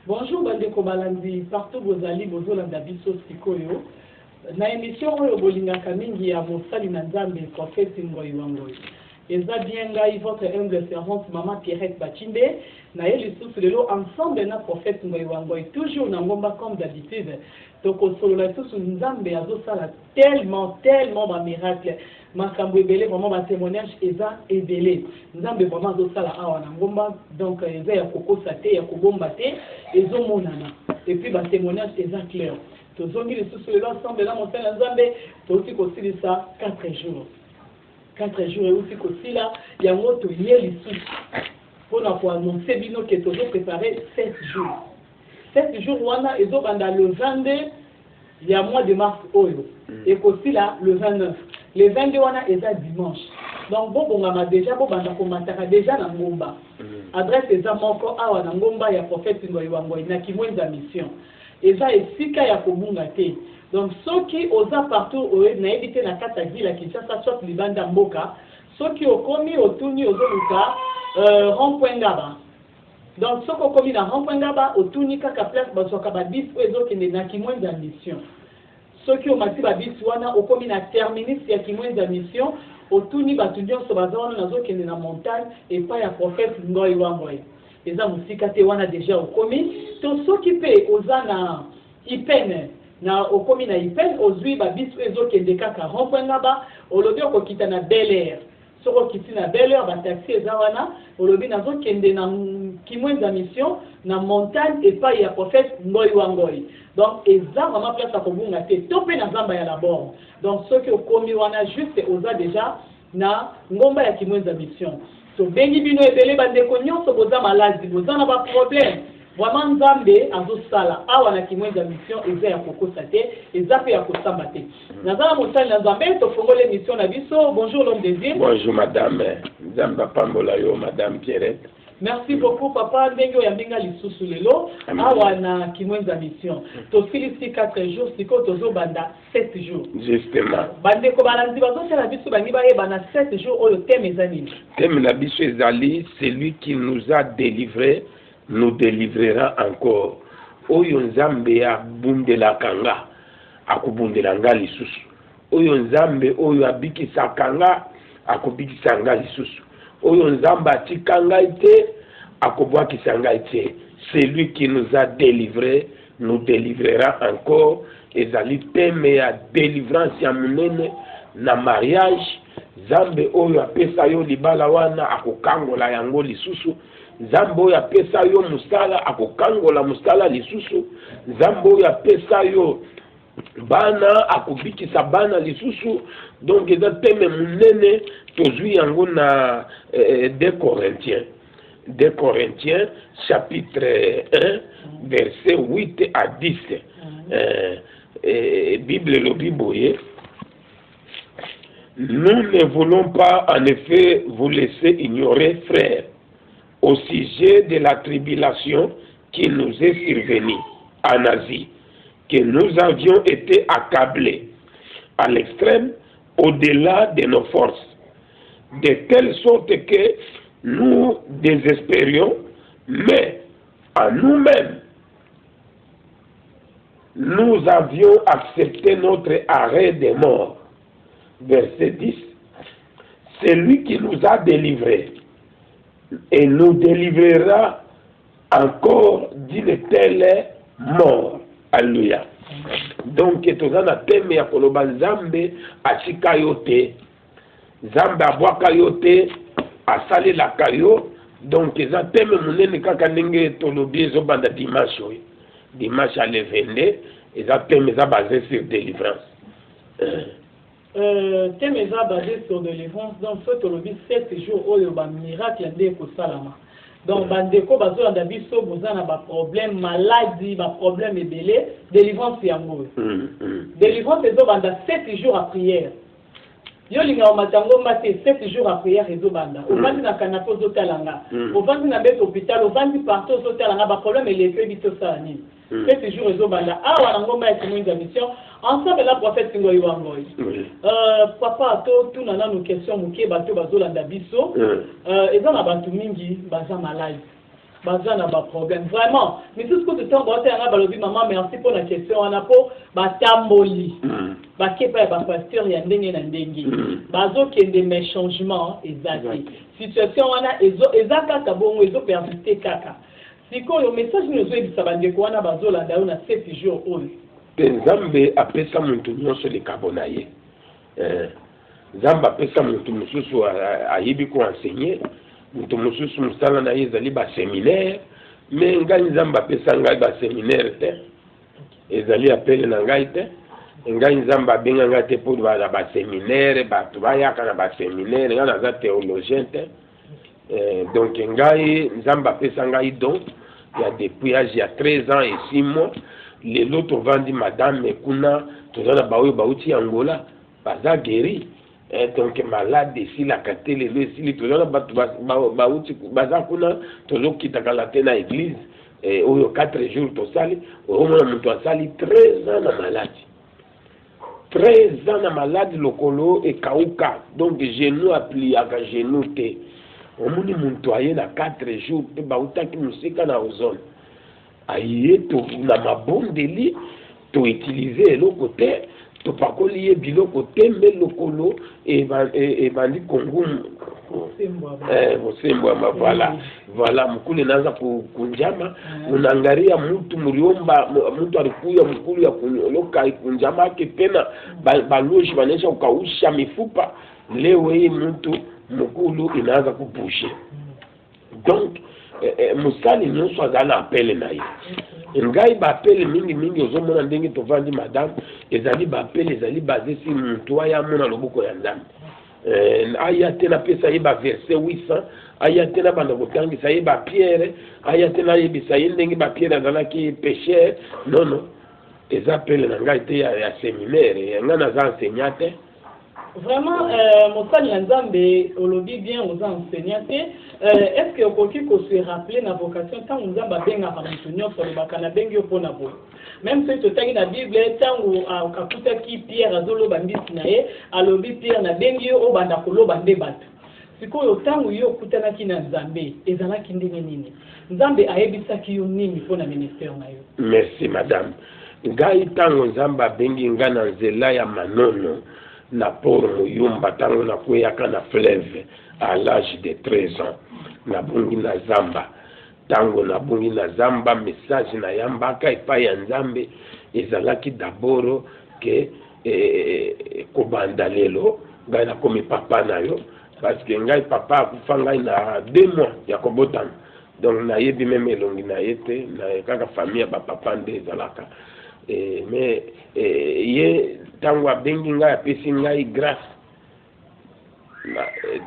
Bonjour Bandeko Balandi, partout vos alliés, vos Olanda Biso Sikoyo. Na émission oyo bolingaka mingi ya Mosali na Nzambe prophète Ngoyi Wangoi. Eza bien ngai votre humble servante Maman Pierrette Bachinde na yeli sous lelo ensemble na prophète Ngoyi Wangoi toujours na ngomba comme d'habitude. Toko solo la sous Nzambe azo sala tellement ba miracle. Makambo ebele vraiment ba témoignage eza ebele. Nzambe vraiment azo sala awa na ngomba donc eza ya kokosa te ya kobomba te ezo monana. Et puis ba témoignage eza clair. Tozongi les sous l'ensemble là mon frère Nzambe tosi kosili ça 4 jours. 4 jours et aussi kosila ya moto yeli sous. Pour na annoncer bino que tozo préparer 7 jours. 7 jours wana ezo banda le 22 il y a mois de mars oyo et kosila le 29. Le 22 wana eza dimanche. Donc bon ngama déjà bon banda komataka déjà na ngomba. Adresse eza moko awa na ngomba ya prophète Ngoyi Wangoi na kimwenza mission. Eza esika ya kobunga te. Donc soki oza partout na ebite na kata ville ki ça soit libanda mboka, soki okomi otuni ozoluka rond-point ngaba. Donc soki okomi na rond-point ngaba otuni kaka place basoka ba bis ezokende na kimwenza mission. Soki omati ba bis wana okomi na terminus ya kimwenza mission, otuni batu nyonso baza wana nazokende na montagne et pas ya prophète Ngoyi Wangoi. Eza musika te wana déjà okomi to soki pe oza na ipene na okomi na ipene ozwi ba biso ezokende kaka rond-point ngaba olobi okokita na Bel Air soko kiti na Bel Air ba taxi eza wana olobi nazokende na kimwenza mission na montagne et pas ya prophète Ngoyi Wangoi. Donc eza vraiment place à kobunga te to pe na zamba ya labor. Donc soki okomi wana juste oza déjà na ngomba ya kimwenza mission. To bengi bino ebele bandeko nyonso boza maladi boza na ba problème vraiment Nzambe azosala awa na kimwenza mission eza ya kokosa te eza pe ya kosamba te nazala mosali na Nzambe to fongole mission na biso. Bonjour l'homme de Dieu. Bonjour madame Nzambe pambola yo madame Pierrette. Merci beaucoup papa ndenge oyambinga lisusu lelo awa na kimwenza mission to filisi 4 jours siko tozo banda 7 jours justement bandeko balandi bazosala biso bangi bayeba na 7 jours oyo thème ezali thème na biso ezali celui qui nous a délivré nous délivrera encore. Oyo Nzambe abundelaka nga akubundela nga lisusu. Oyo Nzambe oyo abikisaka nga akubikisa nga lisusu. Oyo Nzambe atika ngai te akobwakisa ngai te. Celui qui nous a délivré nous délivrera encore. Ezali thème ya délivrance ya munene na mariage. Nzambe oyo apesa yo libala wana akokangola yango lisusu. Nzambe oyo apesa yo mustala akokangola mustala lisusu. Nzambe oyo apesa yo bana akobikisa bana lisusu. Donc eza thème munene tozwi yango na 2 Corinthiens. 2 Corinthiens chapitre 1 verset 8 à 10. Bible lobi boye. Nous ne voulons pas en effet vous laisser ignorer, frères, au sujet de la tribulation qui nous est survenue en Asie, que nous avions été accablés à l'extrême, au-delà de nos forces, de telle sorte que nous désespérions, mais en nous-mêmes, nous avions accepté notre arrêt de mort. Verset 10. C'est lui qui nous a délivrés et nous délivrera encore d'une telle mort. Alléluia. Donc, tozana thème ya koloba Nzambe atika yo te. Nzambe abwaka yo te, asali la kayo. Donc, eza thème munene kaka ndenge tolobi ezobanda dimanche oyo. Dimanche à le 22, eza thème eza basé sur délivrance. Thème eza basé sur délivrance. Donc, ce tolobi 7 jours oyo ba miracle nde ko salama. Donc bandeko bazolanda biso bozana ba problème maladie ba problème ebele délivrance yango. Délivrance ezobanda 7 jours à prière. Yo linga matango mbate 7 jours à prière ezobanda. Ovandi na canapé ozotalanga. Ovandi na bête hôpital, ovandi partout ozotalanga ba problème eleke biso ça ni. 7 jours ezobanda. Awa na ngomba ya témoin de mission. Ensemble la prophète Ngoyi Wangoyi. Papa to tuna na nos questions muke bato bazolanda biso. Eza na bantu mingi baza malade. Baza na ba problème vraiment. Mais tout ce que tu temps bote nga balobi maman merci pour la question on a po batamboli. Ba kepa ba pasteur ya ndenge na ndenge. Bazo kende mes changements ezaki. Situation wana ezaka kabongo ezo persister kaka. Siko yo message nous ebisa bandeko wana bazolanda yo na 7 jours oyo. Nzambe apesa muntu nyonso likabo na ye. Nzambe apesa muntu mususu ayibi ko enseigner, muntu mususu musala na ye ezali ba séminaire, mais ngai Nzambe apesa ngai ba séminaire te. Ezali apele na ngai te. Ngai Nzambe abenga ngai te pour ba séminaire, bato bayaka na ba séminaire, ngai naza théologien te. Donc ngai Nzambe apesa ngai donc il y a depuis il y a 13 ans et 6 mois. Les autres vendent madame Mekuna, tout ça baoui baouti Angola, baza guéri. Donc malade ici la caté les ici tout ça baouti baza kuna tout ça qui t'a calaté na église et au 4 jours tout ça au moins mon sali 13 ans na maladie. 13 ans na maladie lokolo et kauka donc genou appli à genou te. Au moins mon toyer na 4 jours pe baouta qui musika na ozone. Aïe, na mabondeli, to utiliser le côté, to pas collier bilo côté, mais le colo et bandi Congo. Voilà, voilà, mukuli naza kunjama, unangaria mutu muriomba, mutu alikuya mukuli ya kuloka kunjama kipena, baloji banesha ukausha mifupa, leo hii mutu mukulu inaanza kupushe. Donc, musali nyonso azala apele na ye ngai bapele mingi ozomona ndenge tovandi madame ezali bapele ezali basé si muntu aya mona loboko ya Nzambe aya te na pesa ye ba verset 800 aya te na banda kotangisa ye ba Pierre aya te na yebisa ye ndenge ba Pierre azalaki pécheur non eza apele na ngai te ya séminaire nga naza enseignant te. Vraiment, Monsali Nzambe, on le dit bien aux enseignants. Est-ce que vous pouvez se rappeler la vocation tant que vous avez bien à sur le bacana bengio pour na boy. Même si tu as la Bible, tant où à kakuta qui Pierre azolo bandi sinae, alobi Pierre na bengio au bandakolo bande bat. Siko yo tant où yo kutana ki na Nzambe, ezana ki ndenge nini. Nzambe ayebisa ki yo nini pour na ministère na yo. Merci madame. Ngai tango Nzamba bengi ngana nzela ya manono. Na poro muyumba tango na kuyaka na fleuve à l'âge de 13 ans na bungi na zamba tango na bungi na zamba message na yambaka epai ya Nzambe ezalaki d'abord que kobanda lelo ngai na komi papa na yo parce que ngai papa akufa ngai na 2 mois ya kobotana donc na yebi même elongi na yete na kaka famille ba papa nde ezalaka mais ye tango abengi ngai apesi ngai grâce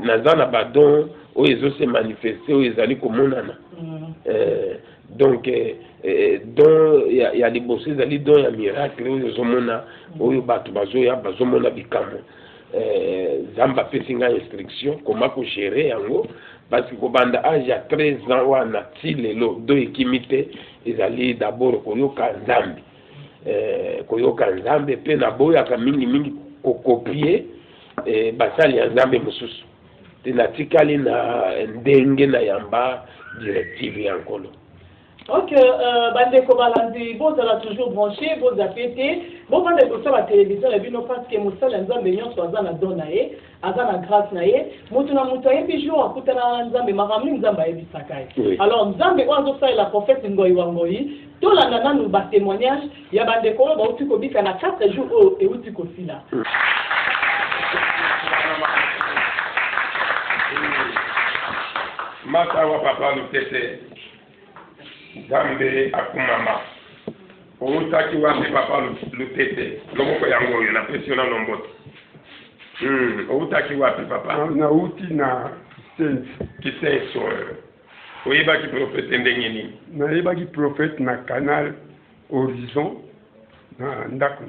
naza na badon oyo ezose manifeste oyo ezali komonana donc don ya liboso ezali don ya miracle oyo ezomona oyo bato bazoya bazomona bikambo Nzambe apesi ngai instruction koma kogere yango parce que kobanda age ya 13 ans wana ti lelo do ekimi te ezali d'abord koyoka Nzambe koyoka Nzambe pe na boyaka mingi kokopie basali ya Nzambe mosusu te natikali na ndenge na yamba directive ya nkolo. Ok, bandeko balandi, vous allez toujours branché, vous appétez, vous allez sur la télévision, et puis nous parce que nous sommes en train soit dans la donae, à la grâce nae, mutuna mutaye puis jour à côté na Nzambe, maramni Nzamba ebi sakai. Alors Nzambe ozo sa la prophète Ngoyi Wangoyi, to la nana nous ba témoignage, ya bandeko ba uti ko bika na 4 jours et uti ko sila. Maka wa papa lutete. Nzambe akumama outaki wapi papa lutete loboko yango oyo na pesi na lomboto outaki wapi papa na uti na kisenso oyebaki prophète ndenge nini? nayebaki prophète na canal Horizon na ndako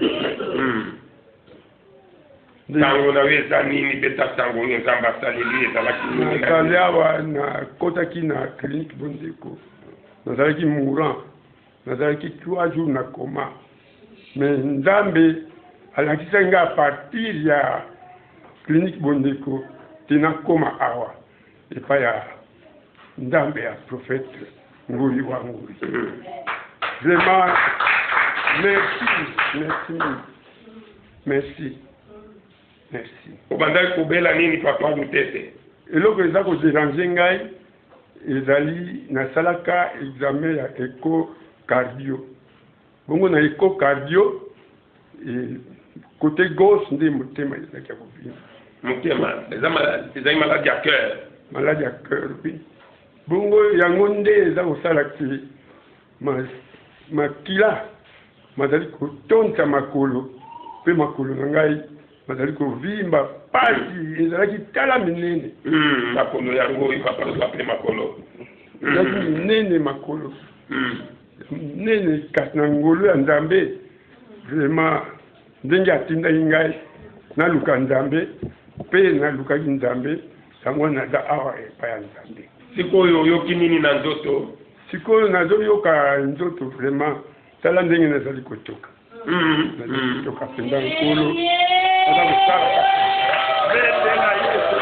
ntango na yo eza nini mpe ta ntango oyo nzambe asaleli ezalaki nini? nazali awa nakotaki na clinique Bondeko, nazalaki mourant, nazalaki 3 jours na coma, mais nzambe alakisaki nga a partir ya clinique Bondeko te nakoma awa epai ya nzambe ya prophète Ngoi wa Ngoi. Vraiment merci. obandaki kobela nini papa Lutete? eloko eza koderange ngai ezali nasalaka examen ya écho-cardio, bongo na écho-cardio côté gauche nde motema ezalaki ya kobina. motema ezali maladi ya cœur? maladi ya cœur, oui. Bongo yango nde eza kosala te makila mazali kotonta makolo, mpe makolo na ngai mazali kovimba pasi ezalaki tala minene. makolo yango papa ozape makolo ezalaki minene makolo minene kasi na ngolo ya nzambe. Vraiment ndenge atindaki ngai naluka nzambe mpe nalukaki nzambe, yango naza awa epai ya nzambe. sikoyo oyoki nini na nzoto? sikoyo nazoyoka nzoto vraiment tala ndenge nazali kotoka. nazali kotoka mpenza nkolo aza kosala betela Yesu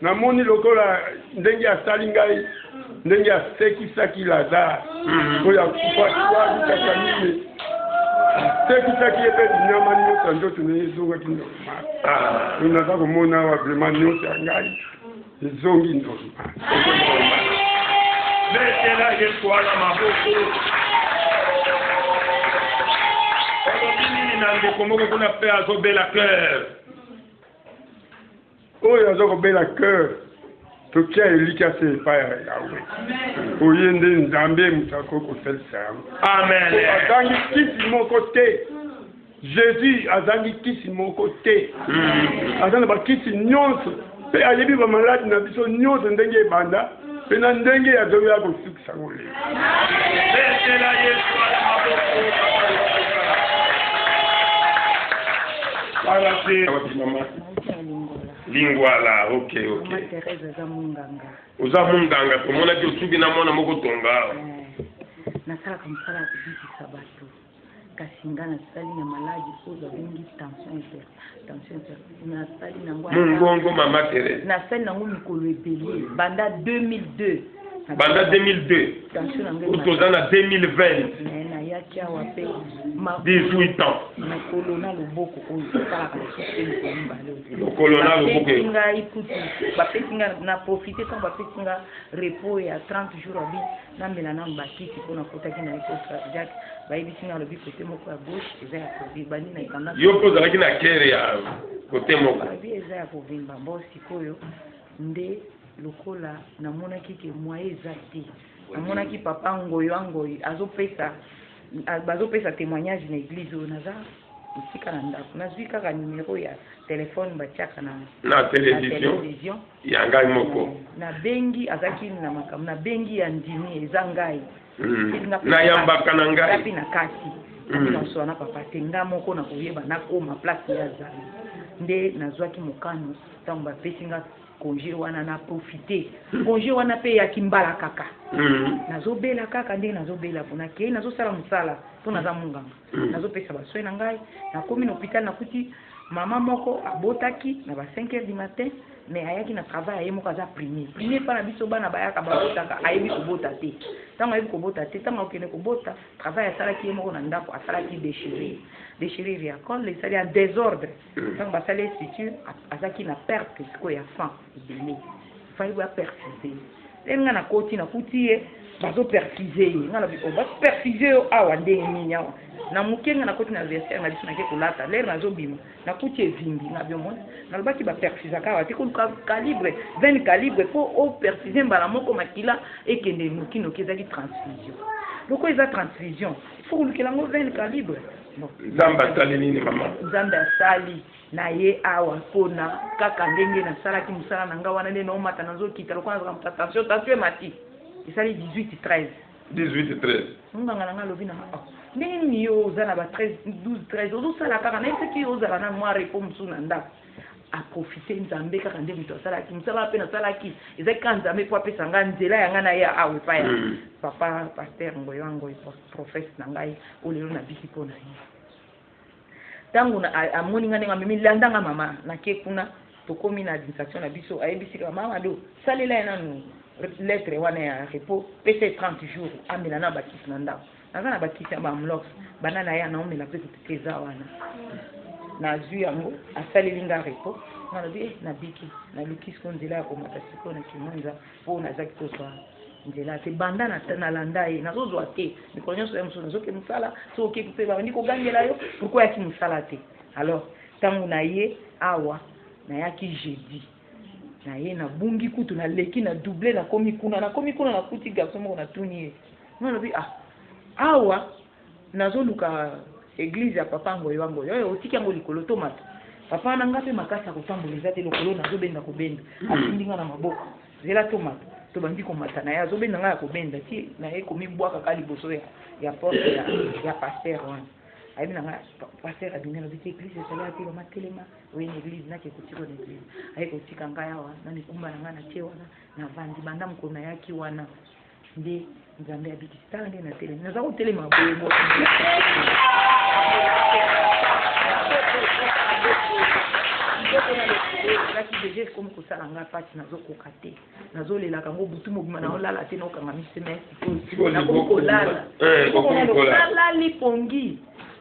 namoni lokola ndenge asali ngai, ndenge asekisaki Lazare oyo akufatiwalukaka mine, asekisaki epe binyama nyonso nzoto na ye ezongaki normal. oyo naza komona awa vraiment nyonso ya ngai ezongi normal. betela Yesu wana maboko. olobi nini na ndeko moko kuna mpe azobela cœur? oyo aza kobela cœur tokia elika se epai ya Yawe, oye nde nzambe moto akoki kosalisa yango. amen. azangi kisi moko te, Jésus azangi kisi moko te, aza na bakisi nyonso mpe ayebi bamaladi na biso nyonso ndenge ebanda mpe na ndenge azoya kosukisa yango lelo. betela Yesu wana maboko. Lingwala, ok. Oza munganga, tomonaki osubi na mwana moko tonga. nasalaka mosala ya kobikisa bato kasi nga nasali na maladi oyo babengi tension nasali nango mungongo mama Thérèse. nasali nango mikolo ebele banda 2002 banda 2002 toza na 2020 nayaki awa mpe 18 ans makolo na loboko oyo esalaka supe mikolo mibale lokolo na loboko ngai kutu bapesi nga na profite ntango bapesi nga repos ya 30 jours abi nambela nano bakiti mpo nakotaki na écho cardiaque bayebisi nga lobi kote moko ya gauche eza ya kovimba nini na ekanda yo mpo ozalaki na kere ya kote moko abi eza ya kovimba mbo sikoyo nde lokola namonaki ke moye eza te, namonaki papa ngoyo bazopesa témoignage na église oyo naza esika na ndako nazwi kaka numero ya telefone batiaka na télévision ya ngai moko nabengi azaki na makambo nabengi ya ndimi eza ngai nayambaka na ngai mpe na kasi nasoa na papa te nga moko na koyeba nakoma place ya zali nde nazwaki mokano ntango bapesi nga congé wana na profiter congé wana pe ya kimbala kaka nazobela kaka ndenge nazobela mpona ke nazosala mosala mpo naza munganga nazopesa baswe na ngai nakomi na hôpital nakuti mama moko abotaki na ba 5h du matin mais ayaki na travail aye moko aza premier mpa na biso bana bayaka babotaka ayebi kobota te ntango ayebi kobota te ntango akende kobota travail asalaki ye moko na ndako asalaki déchirure ya cole esali ya désordre ntango basali estructure azalaki na perte sikoyo ya fan ebele fali baperfuse te nga nakoti nakuti ye bazoperfuse ye nga nabi baperfuse yo awa ndenge nini awa na moke nga nakoti na versaire na biso nake kolata lere nazobima nakuti evimbi nga biomona nalobaki baperfusaka awa te koluka calibre 20 calibre mpo operfuse mbala moko makila ekende nokinoki ezalaki transfusion loko eza transfusion il faut kolukela yango 20 calibre Nzambe asali nini mama? Nzambe asali na ye awa pona kaka ndenge na salaki musala na nga wana nde na omata nazokita lokola nazaka attention mati esali 18-13 nganga na nga lobi na ndenge nini yo oza na ba 12-13 ozosala kaka nayebisaki ozala na mwa repo mosusu na ndako aprofite nzambe kaka nde moto asalaki mosala mpe nasalaki ezaki kaka nzambe po apesa nga nzela yanga na ye awa epa ya papa paster ngoyo wangoyo profese na ngai oyo lelo nabiki mpo na ye ntango amoni nga ndenge amemi landanga mama nake kuna tokomi na administration na biso ayebisika mama do salela ye nanu lettre wana ya repo pese 30 jours amela na bakisi na ndako naza na bakisi ya bamlox bana na ye anaomela mpe kotete eza wana nazwi yango asaleli nga repo nga lobi nabiki naluki siko nzela ya komata siko na kimonza mpo nazaki kozwa nzela te banda nalanda ye nazozwa te mikolo nyonso ya mosusu nazoke mosala so okepi mpe babandi kogangela yo pourkoi yaki mosala te alors ntango na ye awa nayaki jeudi na ye nabungi kutu naleki na double nakomi kuna nakuti garçon moko natuni ye nga lobi awa nazoluka église ya papa ngoyo wangoyo oyo otiki yango likolo tomata papa na nga mpe makasi ya kotambola eza te lokolo nazobenda kobenda asindi nga na maboko zela tomata tobandi komata na ye azobenda nga ya kobenda ti na ye komibwaka ka liboso ya porte ya paster wana ayebi na nga paster abimi lobi te église ezali ate bamatelema oye na église nake kotika na église aye kotika ngai awa na mikumba na nga na tie wana na vandi banda mokolo nayaki wana nde nzambe abikisi tala nde na telema naza kotelema boye laki deje komi kosala nga pati nazokoka te nazolelaka ngo butu mobima naolala te naokanga misemesi nakomi kolala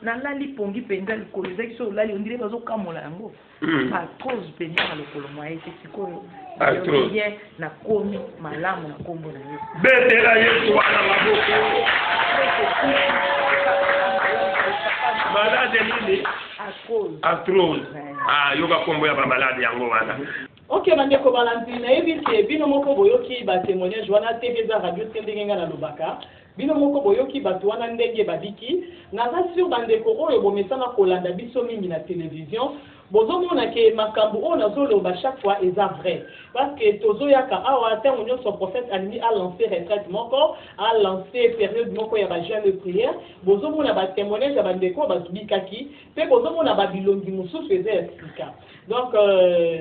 nalali pongi mpenza likolo ezaki so olali ondire bazokamola yango atrose mpenza na lokolo mwa ye te sikoyo bien nakomi malamu na kombo na ye betela yesu wana maboko malade nini atrose yoka kombo ya bamalade yango wana. Ok, bandeko balanzi nayebi te bino moko boyoki ba témoignage wana te eza radio te ndenge nga na lobaka bino moko boyoki bato wana ndenge babiki naza sur bandeko oyo bomesana kolanda biso mingi na télévision bozomona ke makambo oyo nazoloba chaque fois eza vrai parce que tozoyaka awa ntango nyonso prophète alimi a lancé retraite moko a lancé période moko ya bajeune de prière bozomona batémoignage ya bandeko bazubikaki mpe bozomona babilongi mosusu eza ya sika donc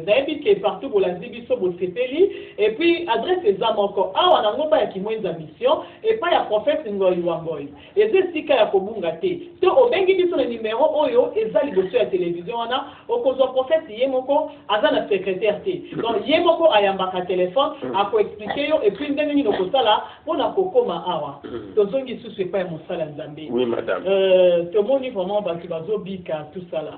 nayebi ke partout bolandi biso bosepeli et puis adresse eza moko awa nango bayaki mwenza mission epai ya prophète ngoyi wangoyi eza esika ya kobunga te to obengi biso na numéro oyo eza liboso ya télévision wana okozwa prophète ye moko aza na secrétaire te donc ye moko ayambaka téléphone akoexplike yo et puis ndenge nini okosala mpona kokoma awa tozongi lisusu epai ya mosala nzambe oui madame tomoni vraiment bato bazobika tout sala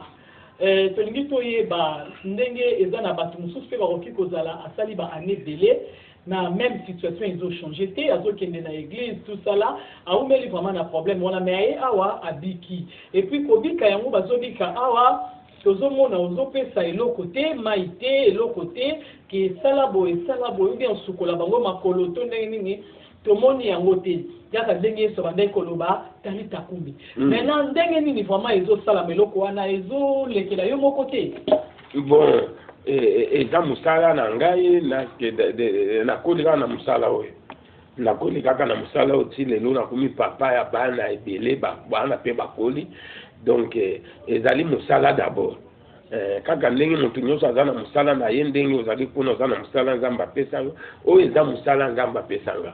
tolingi toyeba ndenge eza na bato mosusu mpe bakoki kozala asali baannée ebele na même situation ezochange te azokende na église tout ça là aumeli vraiment na problème wana mais aye awa abiki et puis kobika yango bazobika awa tozomona ozopesa eloko te mai te eloko te ke esala boye bien sukola bango makolo to ndenge nini tomoni yango te yaka ndenge yeso bandai koloba tali takumbi maintenant ndenge nini vraiment ezosala meloko wana ezolekela yo moko te bon eza musala na ngai nakoli kaka na musala oyo nakoli kaka na musala oyo ti lelo nakomi papa ya bana ebele bana mpe bakoli donc ezali musala d'abord kaka ndenge moto nyonso aza na musala na ye ndenge ozali kuna oza na musala nzambe apesanga oyo eza musala nzambe apesanga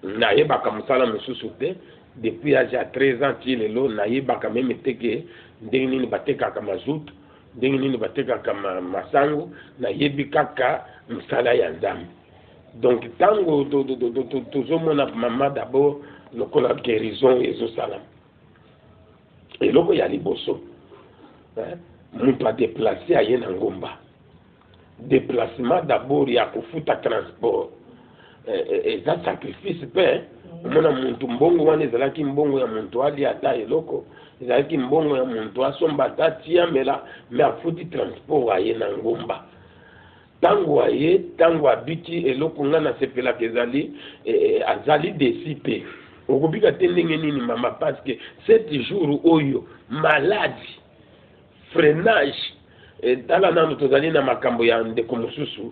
nayebaka musala mosusu te depuis age ya 13 ans ti lelo nayebaka meme te ke ndenge nini batekaka mazutu ndenge nini batekaka masango nayebi kaka musala ya nzambe donc ntango tozomona mama d'abord lokola guérison ezosala eloko ya liboso moto adeplace aye na ngomba déplacement d'abord ya kofuta transport eza sacrifice mpe omona muntu mbongo wana ezalaki mbongo ya muntu ali ata eloko ezalaki mbongo ya muntu asomba ata tiamela me afuti transport aye na ngomba ntango aye ntango abiki eloko nga nasepelaka ezali azali desi mpe okobika te ndenge nini mama parce que 7 jours oyo maladie freinage tala nano tozali na makambo ya ndeko mosusu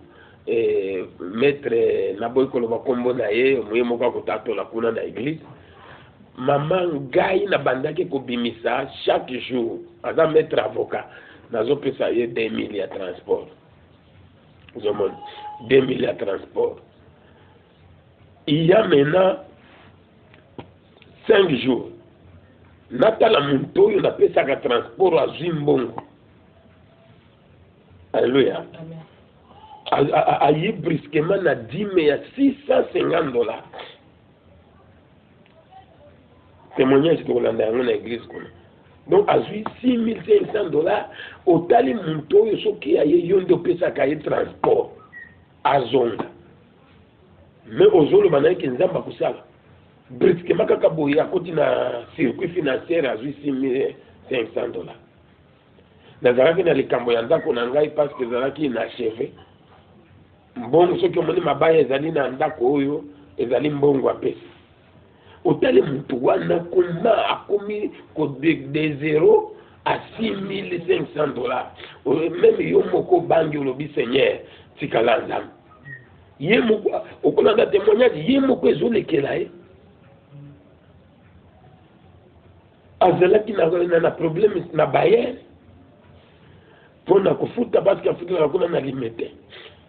maître naboyi koloba kombo na ye moye moko akotatola kuna na église mama ngai na bandaki kobimisa chaque jour aza maître avocat nazopesa ye 2000 ya transport ozomona 2000 ya transport il y a maintenant 5 jours natala muntu oyo napesaka transport azwi mbongo alléluia aye brusquement na dime ya $650 témoignage tokolanda yango na église kuna donc azwi $6500 otali muntu oyo soki aye yo nde opesaka ye transport azonga mais ozoloba na ye ke nzambe akosala brusquement kaka boye akoti na circuit financière azwi $6500 nazalaki na likambo ya ndako na ngai parce que ezalaki inacheve mbongo soki omoni mabaya ezali na ndako oyo ezali mbongo apesi otali mutu wana koma akomi de 0 à $6500 même yo moko bangi olobi seigneur tikala nzambe ye moko okolanda témoignage ye moko ezolekela ye azalaki na problème na bayere pona kofuta parce que afuta kuna na limite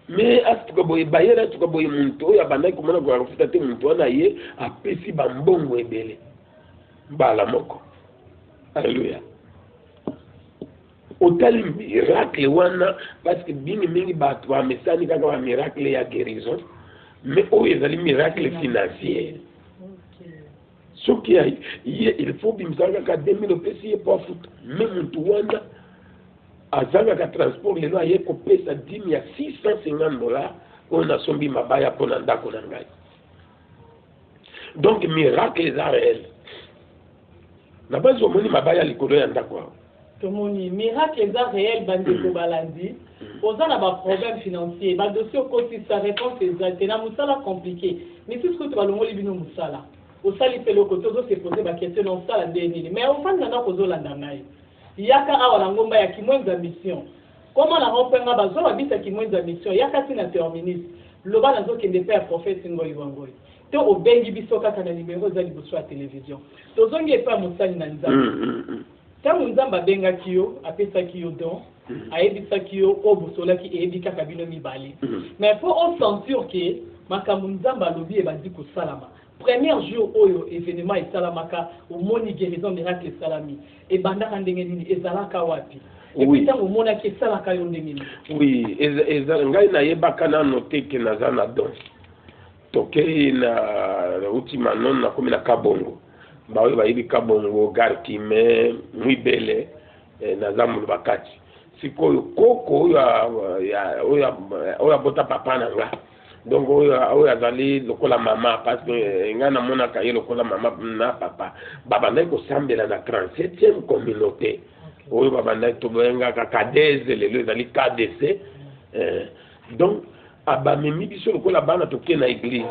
mais atuka boye bayere atuka boye muntu oyo abandaki komona kofuta te muntu wana ye apesi bambongo ebele mbala moko alléluia otali miracle wana parce que mingi bato bamesani kaka ba miracle ya guérison mais oyo ezali miracle financier soki ye il faut bimisaka kaka 2000 opesi ye po afuta mais muntu wana azangaka transport lelo aye kopesa dime ya $650 oyo nasombi mabaya mpo na ndako na ngai donc miracle eza réel na basi omoni mabaya likolo ya ndako awa tomoni miracle eza réel bandeko balandi oza na baproblème financier badossier okotisa réponse eza te na mosala compliqué misusu kutu balongoli bino mosala osali mpe eloko te ozosepose baquestion na osala nde nini mais ofandi na ndako ozolanda ngai yaka awa na ngomba ya kimwenza mission koma na rompenga bazola bisa kimwenza mission yaka tina terminus loba nazokende mpe ya prophète ngoi wangoi te obengi biso kaka na numéro za liboso ya télévision tozongi epe ya mosali na nzambe ntango nzambe abengaki yo apesaki yo don ayebisaki yo oyo bosolaki eyebi kaka bino mibale mais mpo osentir ke makambo nzambe alobi ebandi kosalama premier jour oyo événement esalamaka omoni guérison miracle esalami ebandaka ndenge nini ezalaka wapi epuis ntango omonaki esalaka yo ndenge nini oui ngai nayebaka nano te ke naza na don tokei na uti manon nakomi na kabongo baoyo bayebi kabongo gare kime mwibele naza moloba kati sikoyo koko oyo abota papa na nga donc oyo azali lokola mama parce que nga namonaka ye lokola mama na papa babandaki kosambela na 37e communauté oyo babandaki tobengaka kadeze lelo ezali KDC donc abamemi biso lokola bana toke na église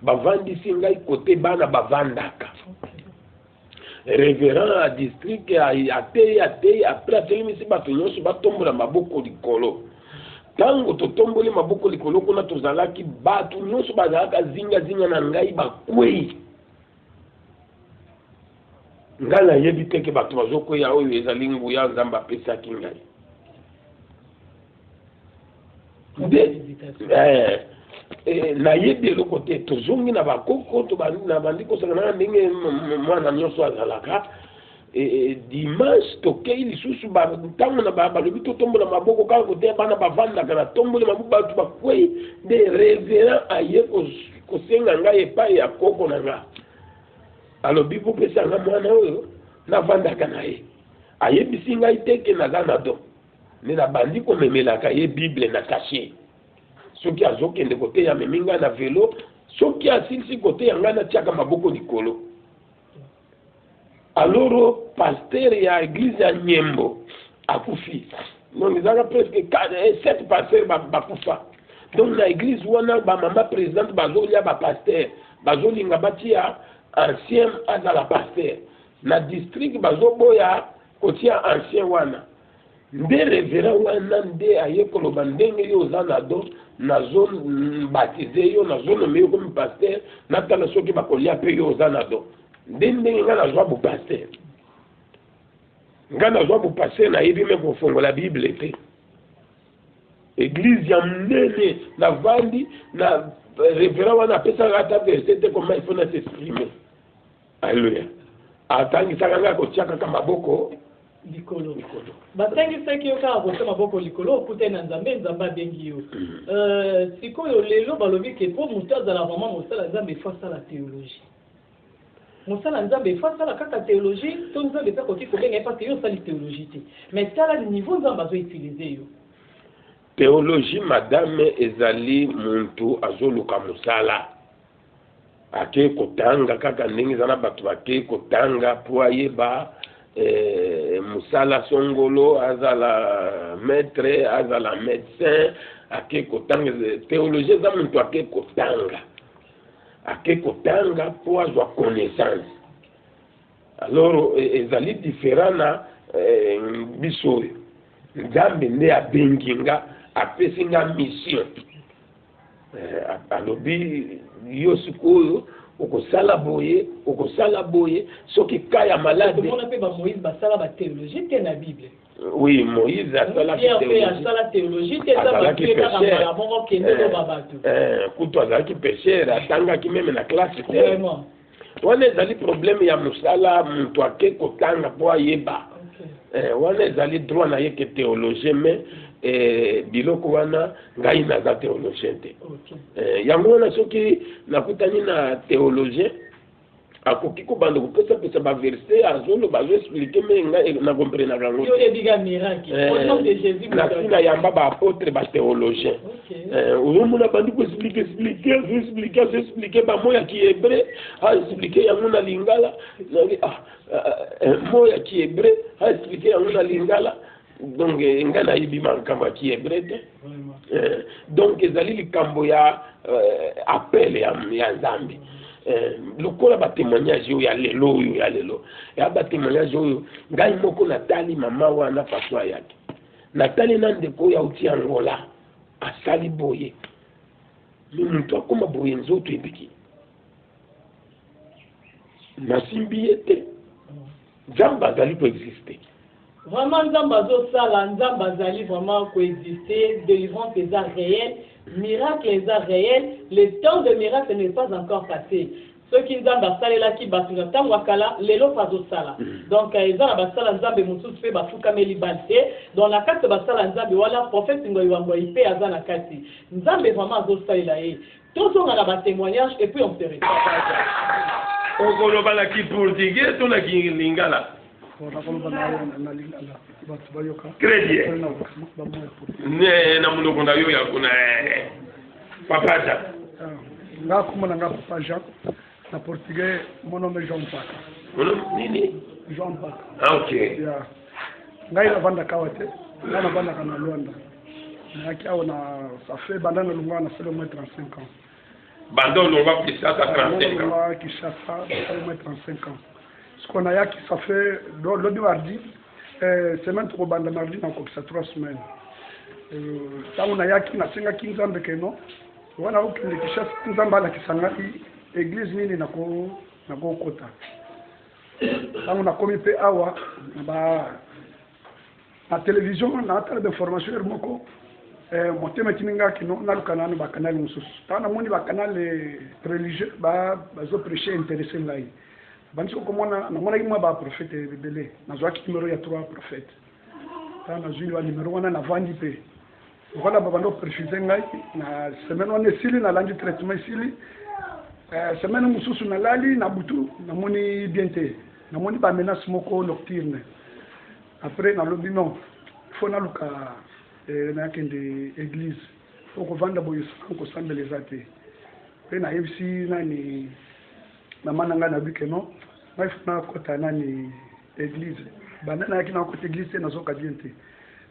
bavandisi ngai kote bana bavandaka révérend à district atei après atelemisi bato nyonso batombola maboko likolo tango totomboli maboko likolo kuna tozalaki bato nyonso bazalaka zinga na ngai bakwei ngai nayebi teke bato bazokweya oyo ezali nguya nzambe apesaki ngai nayebi eloko te tozongi na bakoko nabandi kosangana ndenge mwana nyonso azalaka dimanche tokei lisusu ntango na balobi totombola maboko kaka kote bana bavandaka na tomboli maboko bato bakwei nde révérend aye kosenga ngai epai ya koko na nga alobi popesanga mwana oyo navandaka na ye ayebisi ngai teke naza na do nde nabandi komemelaka ye bible na kashe soki azokende kote ya memi ngai na velo soki asilisi kote ya ngai natiaka maboko likolo alors pasteur ya église ya Nyembo akufi donc ezaka presque 7 pasteurs bakufa donc na église wana bamama présidente bazolia bapasteur bazolinga batia ancien azala pasteur na district bazoboya kotia ancien wana nde révérend wana nde aye koloba ndenge yo oza na do nazo baptize yo nazo nome yo comme pasteur natala soki bakolia mpe yo oza na do nde ndenge nga nazwa bopasteur nga nazwa bopasteur nayebi me kofongola bible te église ya monene navandi na révérend wana apesaka ata verset te comment il faut na s'exprimer alléluia atangisaka nga kotia kaka maboko likolo batangisaki yo kaka kotia maboko likolo okute na nzambe nzambe abengi yo sikoyo lelo balobi ke po moto azala vraiment mosala nzambe efo asala théologie mosala nzambe efo asala kaka théologie to nzambe eza koki kobenga ye parce yo osali théologie te mais tala niveau nzambe azoutilize yo théologie madame ezali muntu azoluka mosala ake kotanga kaka ndenge eza na bato bake kotanga po ayeba mosala songolo azala maître azala médecin ake kotanga théologie eza muntu ake kotanga po azwa connaissance alors ezali différent na biso oyo nzambe nde abengi nga apesi nga mission alobi yo sikoyo okosala boye soki kaya malade tomona pe ba Moïse basala ba théologie te na Bible oui Moïse asala théologie te za ba peka kama bongo kende lo babatu kuto azalaki pécheur atangaki meme na classe te wana ezali problème ya mosala muntu ake kotanga po ayeba wana ezali droit na ye ke théologien mais biloko wana ngai naza théologien te yango wana soki nakutani na théologien akoki kobanda kopesapesa baverset azoloba azoexplike me ngai nakomprenaka yango nasina yamba baapôtre bathéologien ozomona bandi koexplike bamoya kihébreu aexplike yango na lingala moya kihébreu aexplike yango na lingala donc nga nayebi makambo ya kihébreu te donc ezali likambo ya appel ya nzambe lokola batémoignage oyo ya lelo ya batémoignage oyo ngai moko natali mama wana paswa yake natali na ndeko oyo auti Angola asali boye muntu akoma boye nzoto ebiki nasimbi ye te nzambe azali koexiste vraiment nzambe azosala nzambe azali vraiment koexister délivrance eza réel miracle eza réel le temps de miracle n'est pas encore passé soki nzambe asalelaki bato na ntango akala lelo mpe azosala donc eza na basala nzambe mosusu mpe bafukameli bale te donc na kati basala nzambe wana prophète ngoyiwangoi mpe aza na kati nzambe vraiment azosalela ye tozonga na batémoignage et puis on se retrouve okolobalaki portugais to na lingala très bien na monoko na yo ya kuna papa Jean nga komona nga papa Jean na portugais mon nom est Jean Mpaka nini Jean Mpaka ok ngai navandaka awa te nga navandaka na Luanda nayaki awa na ça fait banda na longwa na fait au moins 35 ans banda olongwa Kinshasa 35 ans Kinshasa ça fait au moins 35 ans ce qu'on a yaki ça fait le mardi semaine to banda mardi na kokisa 3 semaines tango na yaki na senga kinzambe keno wana ukinde Kinshasa nzamba la kisangati église nini nako kota tango na komi pe awa na télévision na tala d'information moko motema kininga kino na lukana na canal mususu tana moni ba canal religieux bazo prêcher intéressé ngai bancho komona na mona kimwa ba prophète bibele nazwa ki numéro ya 3 prophète tana zuli wa numéro wana na vandi pe voilà babando préciser ngai na semaine on est sili na landi traitement sili semaine mususu na lali na butu na moni bienté na moni ba menace moko nocturne après na lobi non faut na luka na kende église pour vendre boyo ko sambele zate pe na yebisi nani na mananga na bikeno mai funa kota nani église banana yaki na kota église na zoka bienté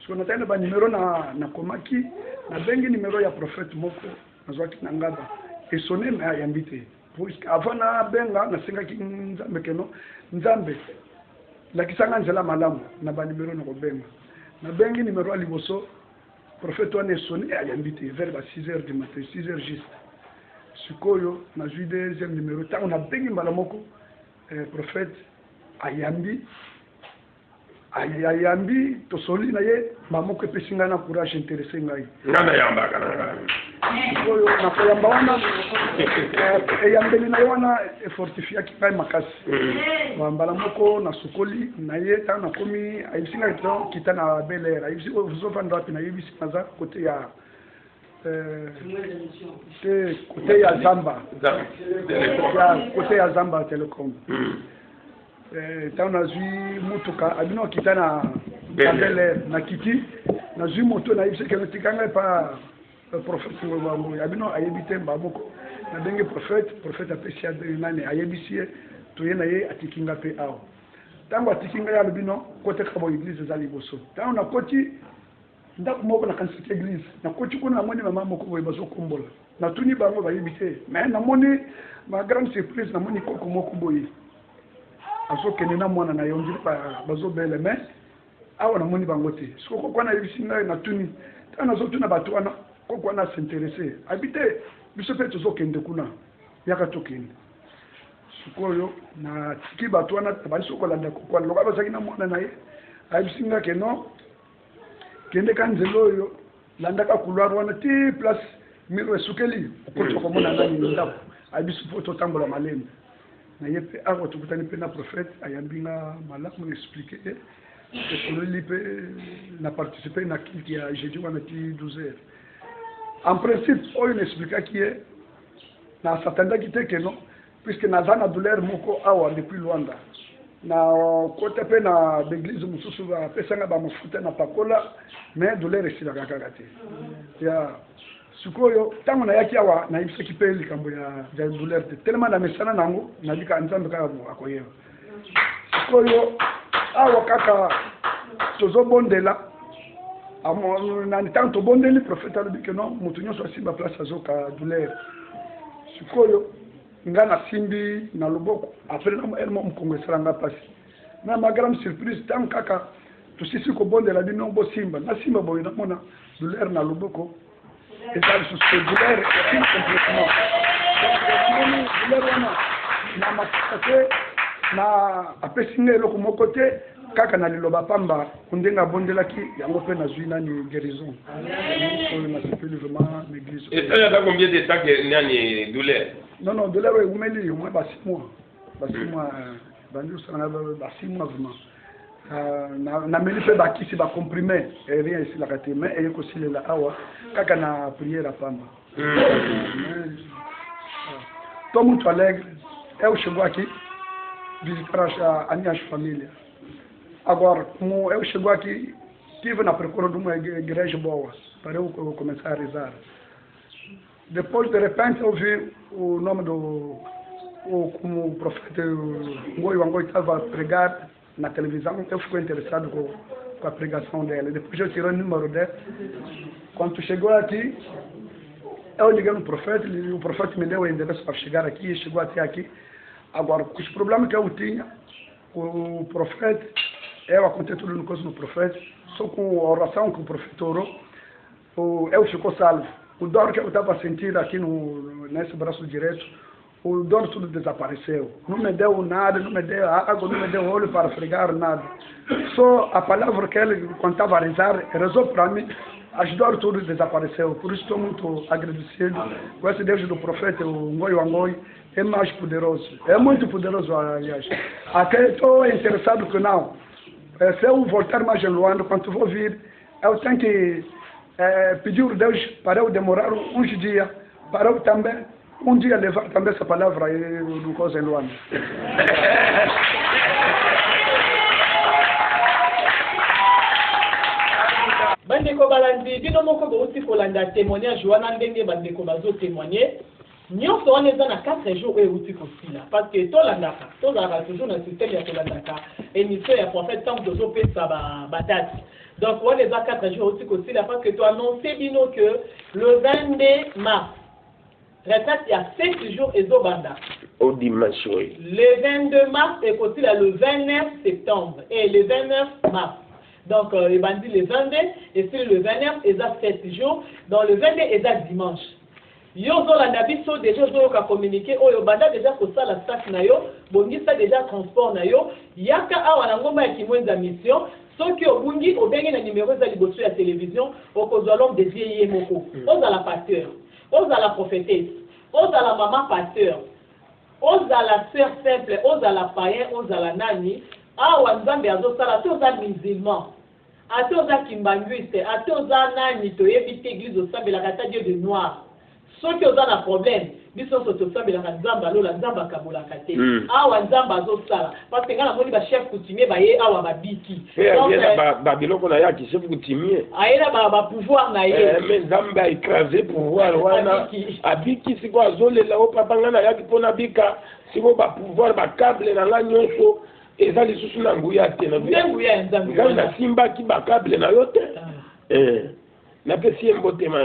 so na tena ba numéro na komaki na bengi numéro ya prophète moko na zwaki na ngaba et sonné mais ayambité puisque avant na benga na singa ki nzambe keno nzambe lakisanga nzela malamu na ba numéro na kobenga na bengi numéro à liboso prophète wana sonné ayambi te vers 6h du matin 6h juste sikoyo na jui deuxième numéro tango na bengi mbala moko prophète ayambi tosoli na ye mamoko epesi ngai na courage intéressé ngai ngana yambaka na ngai oyo na koyamba wana eyambeli na ye wana efortifiaki ngai makasi mbala moko na sukoli na ye ntango nakomi ayebisi ngai kita na bel air ayebisi oyo ozovanda wapi nayebisi naza kote ya kote ya zamba kote ya zamba telecom ntango nazwi mutuka abino akita na bel air na kiti nazwi moto nayebisi keno tika ngai pa prophète ngombo abino ayebi te mbamoko na ndenge prophète apesi nani ayebisi ye toye na ye atikinga mpe awa ntango atikinga ye alobi no koteka bo église eza liboso ntango nakoti ndako moko nakanisaki église nakoti kuna namoni mama moko boye bazokombola natuni bango bayebi te mais namoni ma grande surprise namoni koko moko boye azokende na mwana na ye ondiri bazobele mais awa namoni bango te siko koko wana ayebisi ngai natuni ntango nazotuna bato wana koko wana s'intéressé abi te biso mpe tozokende kuna yaka tokende sikoyo na tiki bato wana tabali sokolanda koko wana lokola bazalaki na mwana na ye ayebisi ngai keno kende ka nzela oyo landaka couloir wana ti place miro esukeli okoti okomona nani ndako ayebisi mpo totambola malembe na ye mpe awa tokutani mpe na prophète ayambi nga malamu expliqué ye tosololi mpe na participe na kilki ya jeudi wana ti 12h en principe oyo naexplikaki ye na satandaki te keno puisque naza na douleur moko awa depuis Luanda na kote mpe na baeglise mosusu bapesanga bamafuta na pakola mais douleur esilaka kaka te ya sikoyo ntango nayaki awa nayebisaki mpe likambo ya douleur te telema na mesana nango nabika nzambe kaka akoyeba sikoyo awa kaka tozobondela ntango tobondeli prophète alobi ke non moto nyonso asimba place azoka douleur sikoyo nga nasimbi na loboko apres elmo mokongo esalanga mpasi na ma grande surprise ntango kaka tosisi kobondela bino bosimba nasimba boye namona douleur na loboko eza lisusu douleur esili complètement namoni douleur wana na makisa te na apesi nga eloko moko te kaka na liloba pamba ndenge abondelaki yango mpe nazwi nani guérison oyo nasepeli vraiment l'église. Et ça, il y a combien de temps que nani douleur? Non, douleur eumeli au moins 6 mois. 6 mois, bandi osala 6 mois vraiment. nameli mpe bakisi bacomprimé rien esilaka te mais eye kosilela awa kaka na prière apamba to mutu alegre euchegwaki visitarage aniage familia agora como eu chegou aqui tive na procura de uma igreja boa para eu começar a rezar. Depois de repente eu vi o nome do como o profeta Ngoyi Wangoyi estava a pregar na televisão, eu fiquei interessado com a pregação dela. Depois eu tirei o número dela. Quando chegou aqui, eu liguei no profeta, o profeta me deu o endereço para chegar aqui, chegou até aqui. Agora, com os problemas que eu tinha, o profeta, eu aconteceu tudo no curso do profeta, só com a oração que o profeta orou, eu ficou salvo. O dor que eu estava a sentir aqui nesse braço direito, o dor tudo desapareceu. Não me deu nada, não me deu água, não me deu óleo para fregar, nada. Só a palavra que ele, quando estava a rezar, rezou para mim, as dores tudo desapareceu. Por isso estou muito agradecido com esse Deus do profeta, o Ngoyi Wangoyi, é mais poderoso. É muito poderoso, aliás. Até estou interessado que não. Se eu voltar mais em Luanda, quando vou vir, eu tenho que pedir a Deus para eu demorar uns dias, para eu também, um dia levar também essa palavra aí no coisa em Luanda. Bandeko balandi bino moko bouti kolanda témoignage wana ndenge bandeko bazo témoigner nyonso wana eza na 4 jours oyo euti kosila parce que tolandaka tozalaka toujours na système ya kolandaka émission ya prophète tant tozopesa badate donc wana eza 4 jours euti kosila parce que toannonce bino que le 22 mars retraite il y a 7 jours et Zobanda. Au dimanche, oui. Le 22 mars et côté le 29 septembre et le 29 mars. Donc, il va dire le 22 et c'est le 29 et ça 7 jours. Donc, le 22 et ça dimanche. Yo la nabiso déjà zo ka communiquer oyo banda déjà ko sala staff na yo bongisa déjà transport na yo yaka awa na ngomba ya kimwenza mission soki obungi obenge na numéro za liboso ya télévision okozwa l'homme dédié ye moko ozala pasteur ozala prophétesse ozala maman pasteur ozala sœur simple ozala païen ozala nani awa nzambe azosala to za musulman ate oza kimbanguiste ate oza nani toyebi te église osambelaka ata dieu de noir soki oza na problème biso so tosambelaka nzambe alola nzambe akabolaka te awa nzambe azosala parce que nga namoni bachef coutumier baye awa babiki babiloko na ye aki chef coutumier aye na bapouvoir na ye mais nzambe aécrase pouvoir wana abiki siko azolela o papa nga na yaki mpona bika siko bapouvoir bakable na nga nyonso eza lisusu na nguya te ngai nasimbaki bakable na yo te napesi mbotema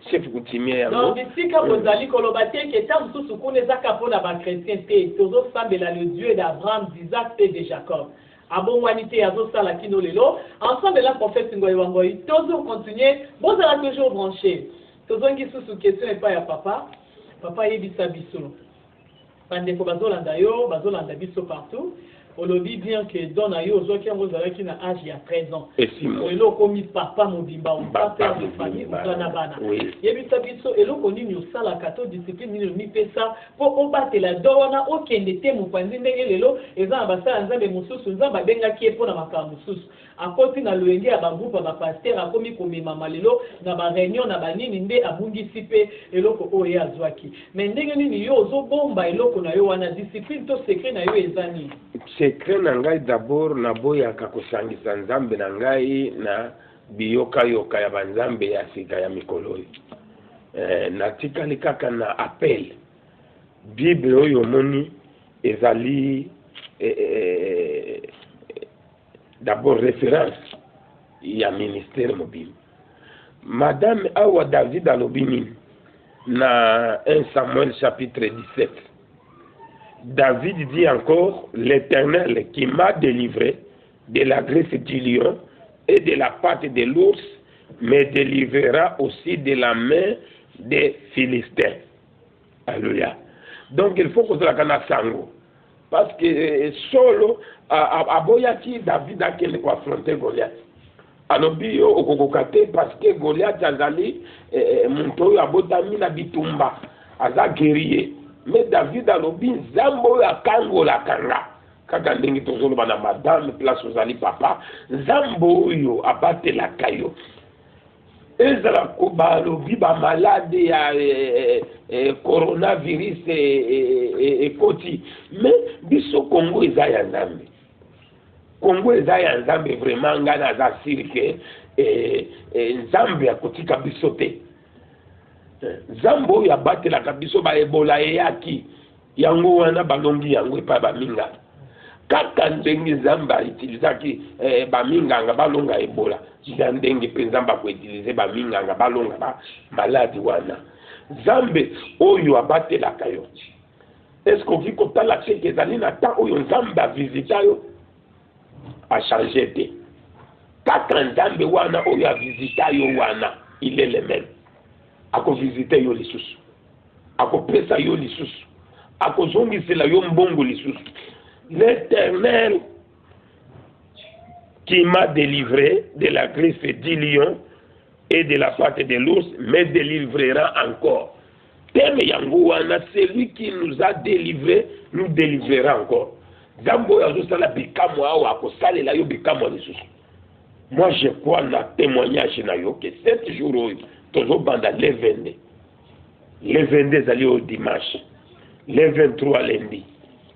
chef coutumier yango donc bisika bozali koloba te ke ta mosusu kuna ezaka mpona bachrétien te tozosambela le dieu d'Abraham, d'Isaac et de Jacob abongwani te azosala kino lelo ensemble la prophète ngoi wangoi tozo continuer bozala toujours branché tozongi susu question epai ya papa yebisa biso bandeko bazolanda yo bazolanda biso partout olobi bien que don na yo ozoki yango ozalaki na âge ya 13 ans eloko komi papa mobimba papa de famille ozana bana yebisa biso eloko nini osalaka to discipline nini omipesa mpo obatela do wana okende te mopanzi ndenge lelo eza na basala nzambe mosusu nzambe abengaki ye mpo na makambo mosusu akoti na loyenge ya bagroupe ya bapaster akomi komemama lelo na bareunion na banini nde abungisi mpe eloko oyo ye azwaki me ndenge nini yo ozobomba eloko na yo wana discipline to secret na yo eza nini secret na ngai d'abord naboyaka kosangisa nzambe na ngai na biyokayoka ya banzambe ya sika ya mikolo oyo natikali kaka na appel bible oyo omoni ezali d'abord référence ya ministère mobile madame awa David alobi nini na 1 Samuel chapitre 17 David dit encore, l'Éternel qui m'a délivré de la griffe du lion et de la patte de l'ours me délivrera aussi de la main des Philistins. Alléluia. Donc il faut que cela kana sango. Parce que solo aboyaki David a kele ko affronter Goliath. Alobi yo okokokate parce que Goliath azali muntu oyo abotami na bitumba aza guerrier. Mais David alobi nzambo ya kango la kanga kaka ndenge tozoloba na madame place ozali papa nzambo oyo abatela kayo ezala ko balobi ba malade ya coronavirus ekoti mais biso Congo eza ya nzambe Congo eza ya nzambe vraiment ngana za sirke nzambe akotika biso te Zambo ya batela kabiso ba ebola eyaki yango wana balongi yango epa baminga kaka ndenge zamba itilizaki baminga nga balonga ebola jida ndenge pe nzamba ko utiliser baminga nga balonga ba maladi wana zambe oyo abatela kayo est-ce qu'on vit comme la cheke zali na ta oyo nzamba visita yo a changer te kaka nzambe wana oyo a visita yo wana il est le même ako visiter yo lisusu ako pesa yo lisusu ako zongisela yo mbongo lisusu l'Éternel qui m'a délivré de la griffe du lion et de la patte de l'ours me délivrera encore. Teme yango wana celui qui nous a délivré nous délivrera encore. Zambo yazo sala bikamo awa ako salela yo bikamo lisusu. Moi je crois na témoignage na yo que 7 jours oyo toujours banda les 22. Les 22 allaient au dimanche. Les 23 lundi.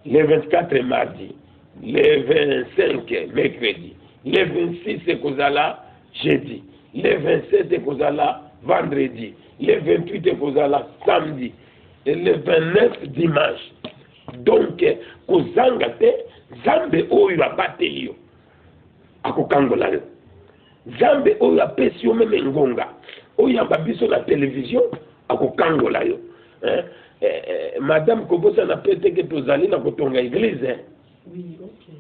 Les 24 mardi. Les 25 mercredi. Les 26 kozala jeudi. Les 27 kozala vendredi. Les 28 kozala samedi. Et les 29 dimanche. Donc, kozanga te zambe oyo abateli yo. Akokangola yo. Zambe oyo apesi yo meme ngonga. Oyamba biso la télévision akokangola yo madame kobosa na pete ke tozali na kotonga église Oui, ok.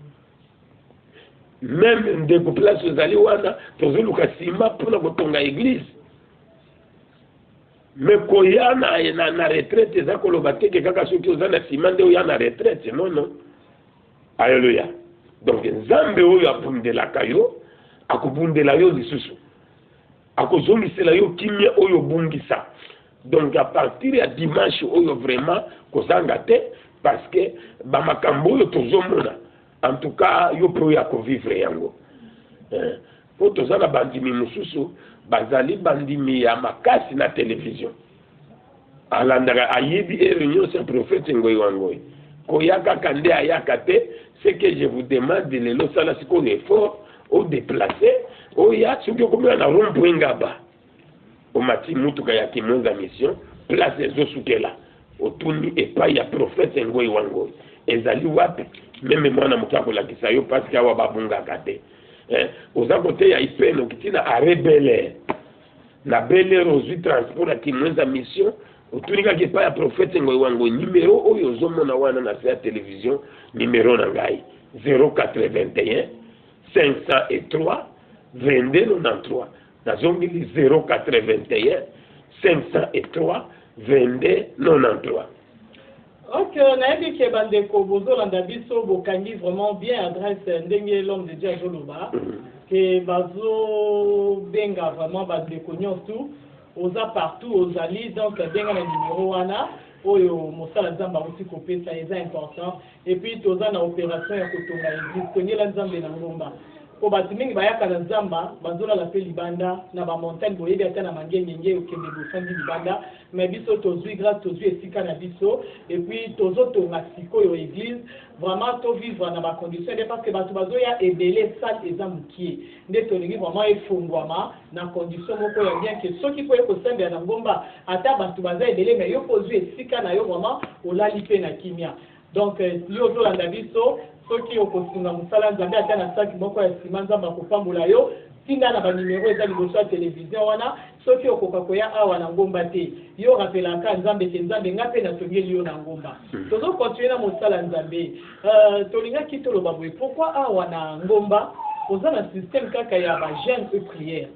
même ndeko place ozali wana tozoluka nsima mpona kotonga église mais koya na retraite eza koloba teke kaka soki oza na nsima nde oya na retraite non alleluya donc nzambe oyo abundelaka yo akobundela yo lisusu akozongisela yo kimia oyo obungisa donc à partir ya dimanche oyo vraiment kozanga te parce que bamakambo oyo tozomona en tout cas yo mpe oyo akovivre yango po toza na bandimi mosusu bazali bandimi ya makasi na télévision alandaka ayebi réunion c'est prophète ngoyi wangoyi koya kaka nde ayaka te ce que je vous demande lelo sala sikoyo effort au déplacer oya soki okomela na rond-point ngaba omati mutuka ya kimwenza mission place ezosukela otuni epai ya prophète ngoyi wangoyi ezali wapi meme mwana moke akolakisa yo parce que awa babungaka te oza kote ya ipene okitina arebele na bele ozwi transport ya kimwenza mission otunikaki epai ya prophète ngoyi wangoyi numéro oyo ozomona wana na se ya télévision numéro na ngai 081 503 2293 nazongeli 081 503 2293. Ok, nayebi ke bandeko bozolanda biso bokangi vraiment bien adresse ndenge l'homme de Dieu azoloba ke bazobenga vraiment bandeko nyonso oza partout ozali donc benga na numéro wana oyo mosala nzambe akuti kopesa eza important et puis toza na opération ya kotonga église tonyela nzambe na ngomba po bato mingi bayaka na nzamba bazolala mpe libanda na bamontagne boyebi ata na mangengenge okende bofandi libanda mais biso tozwi grâce tozwi esika na biso et puis tozotonga sikoyo église vraiment tovivre na bacondition nde parce que bato bazoya ebele sale eza mokie nde tolingi vraiment efungwama na condition moko ya bien ke soki mpo ekosambela na ngomba ata bato baza ebele mais yo kozwi esika na yo vraiment olali mpe na kimia donc yo ozolanda biso soki okosunga mosala nzambe ata na saki moko ya nsima nzambe akopambola yo tinda na banimero eza liboso ya télévision wana soki okoka koya awa na ngomba te yo rapelaka nzambe te nzambe nga mpe natongeli yo na ngomba tozokontinue na mosala nzambe tolingaki toloba boye pourquoi awa na ngomba oza na système kaka ya bagene e prière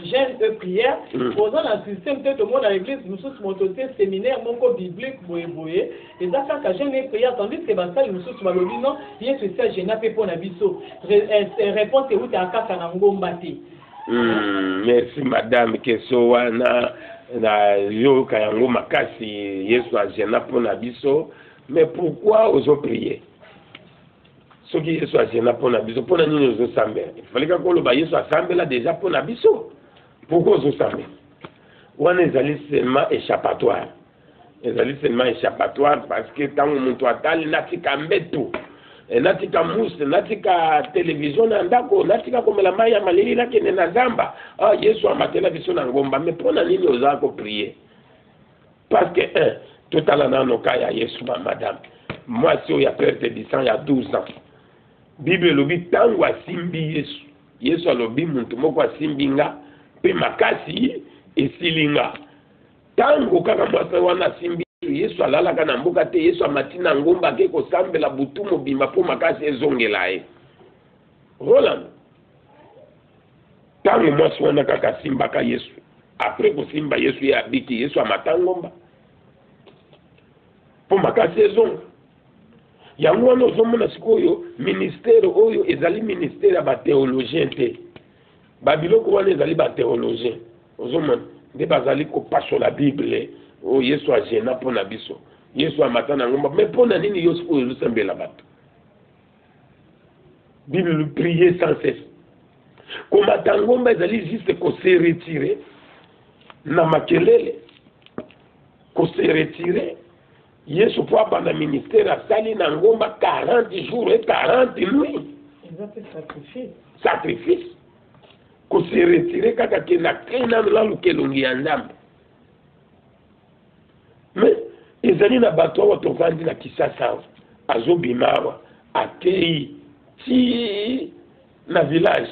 gene e prière oza na système te tomona église mosusu moto te séminaire moko biblique boyeboye eza kaka gene e prière tandis que basali mosusu balobi non yesu esi agena mpe mpo na biso réponse eutaka kaka na ngomba te. Merci madame keso wana na yoka yango makasi yesu agena mpo na biso mais pourquoi ozoprier soki yesu agena mpo na biso mpo na nini ozosambela ifalika koloba yesu asambela déjà mpo na biso pourquoi ozosambela wana ezali seulement échappatoire parce que ntango moto atali natika mbeto natika muse natika télévision na ndako natika komela mai ya malili nakende na zamba yesu amatela biso na ngomba mais mpo na nini ozala koprier parce que totala nano ka ya yesu madame mwasi oyo ya perte du sang ya 12 ans Bible elobi ntango asimbi yesu alobi muntu moko asimbi nga mpe makasi esili nga ntango kaka mwasi wana asimbi yesu alalaka na mboka te yesu amati na ngomba ake kosambela butu mobimba mpo makasi ezongela ye roland ntango mwasi wana kaka asimbaka yesu apres kosimba yesu ye abiki yesu amata ngomba mpo makasi ezonga yango wana ozomona sikoyo ministère oyo ezali ministère ya bathéologien te babiloko wana ezali bathéologien ozomona nde bazali kopasola bible oyo yesu agena mpo na biso yesu amata na ngomba mais mpo na nini yo sikoyo ozosambela bato bible prier sans cesse komata ngomba ezali juste kose retire na makelele kose retire yesu mpo abanda ministère asali na ngomba 40 jours et 40 nuits sacrifice kose retire kaka ke na nano laluka elongi ya nzambe mais ezali na bato awa tovandi na kisasa awa azobima awa akei ti na village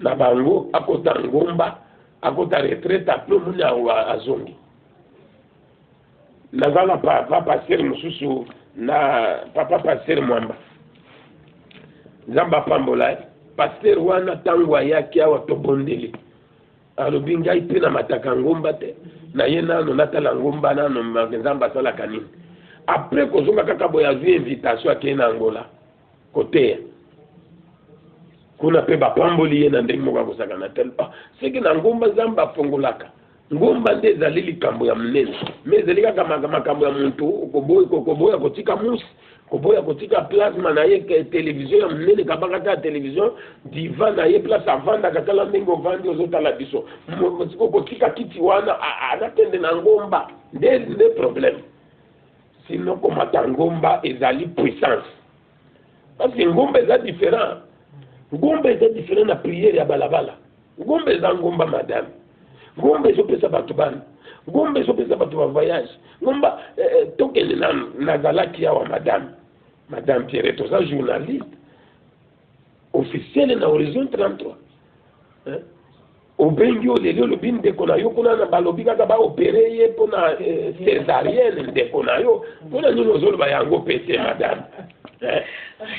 na bango akota ngomba akota retraite aplo muni azongi nazala papa pasteur mususu na papa pasteur Mwamba nzamba pambola pasteur wana tango ayaki awa tobondeli alobi ngai mpe na mataka ngomba te na ye nano natala ngomba nano nzamba asalaka nini après kozonga kaka boye azwi invitation akei na Angola koteya kuna mpe bapamboli ye na ndenge moko akosakana te seki na ngomba nzamba afongolaka ngomba nde ezali likambo ya monene me ezali kaka makambo ya muntu koboya kotika musi koboya kotika plasma na ye televizio ya monene kabaka te ya televizio diva na ye place avandaka tala ndenge ovandi ozotala biso kotika kiti wana anakende na ngomba nde problème sinon komata ngomba ezali puissance parce que ngomba eza différent ngomba eza différent na prière ya balabala ngomba eza ngomba madame ngomba ezopesa bato bana ngomba ezopesa bato ba voyage ngomba tokende nazalaki awa madame Pierre toza journaliste officiel na horizon 33 obengi oleli olobi ndeko na yo kuna na balobi kaka baopere ye mpona césarienne ndeko na yo mpona nini ozoloba yango pete madame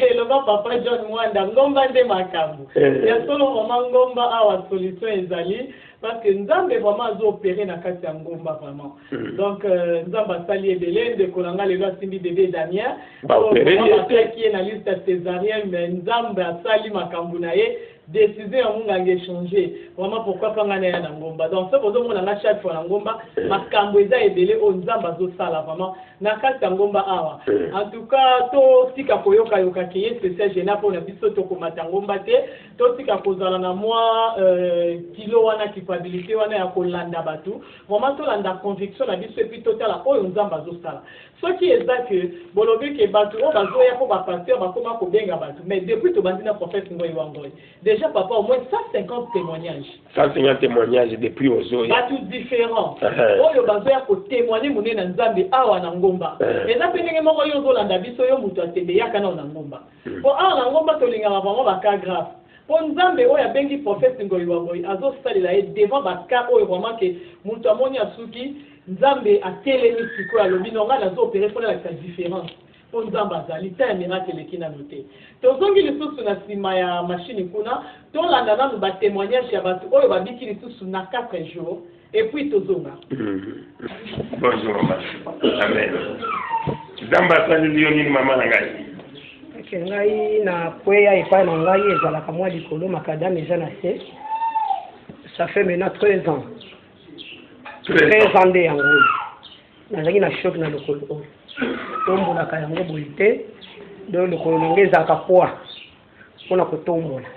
eloba papa John Mwanda ngomba nde makambo ya solo vraiment ngomba awa solution ezali parce que nzambe vraiment azoopere na kati ya ngomba vraiment donc nzambe asali ebele ndeko na nga lelo asimbi bebe Damien baopere ye na liste ya césarienne mais nzambe asali makambo na ye décision ya munga changer vraiment pourquoi pas ngana ya na ngomba donc ça bozo mona na chaque fois na ngomba makambo eza ebele o nzamba zo sala vraiment na kati ya ngomba awa en tout cas to tika koyoka yoka kiye c'est gênant pour na biso to komata ngomba te to tika kozala na moi kilo wana capacité wana ya kolanda batu vraiment to landa conviction na biso et puis totala o nzamba zo sala ce qui est ça que bolobi ke batu o bazo ya ko ba pasteur ba koma ko benga batu mais depuis to bandina prophète ngoyi wangoyi déjà papa au moins 150 témoignages 150 témoignages depuis ozo ya tout différent oyo bazo ya ko témoigner mone na nzambe awa na ngomba eza penenge moko yo zo landa biso yo mutu atende yaka na ngomba po awa na ngomba to linga vraiment ba cas grave po nzambe oyo abengi prophète ngoyi wangoyi azo salela ye devant ba cas oyo vraiment ke mutu amoni asuki nzambe atelemi siko ya lobi nonga na zo opérer pour la différence pour nzambe azali ta miracle ekina noté tozongi lisusu na sima ya machine kuna tolanda nanu ba témoignage ya bato oyo babiki lisusu na 4 jours et puis tozonga bonjour amen nzambe asali liyo nini mama na ngai ke ngai na kweya epai na ngai ezalaka mwa likolo makadame eza na se ça fait maintenant 13 ans 13 ans nde yango nazalaki na shock na lokolo oyo tombolaka yango boye te do lokolo nange ezalaka poa mpona kotombola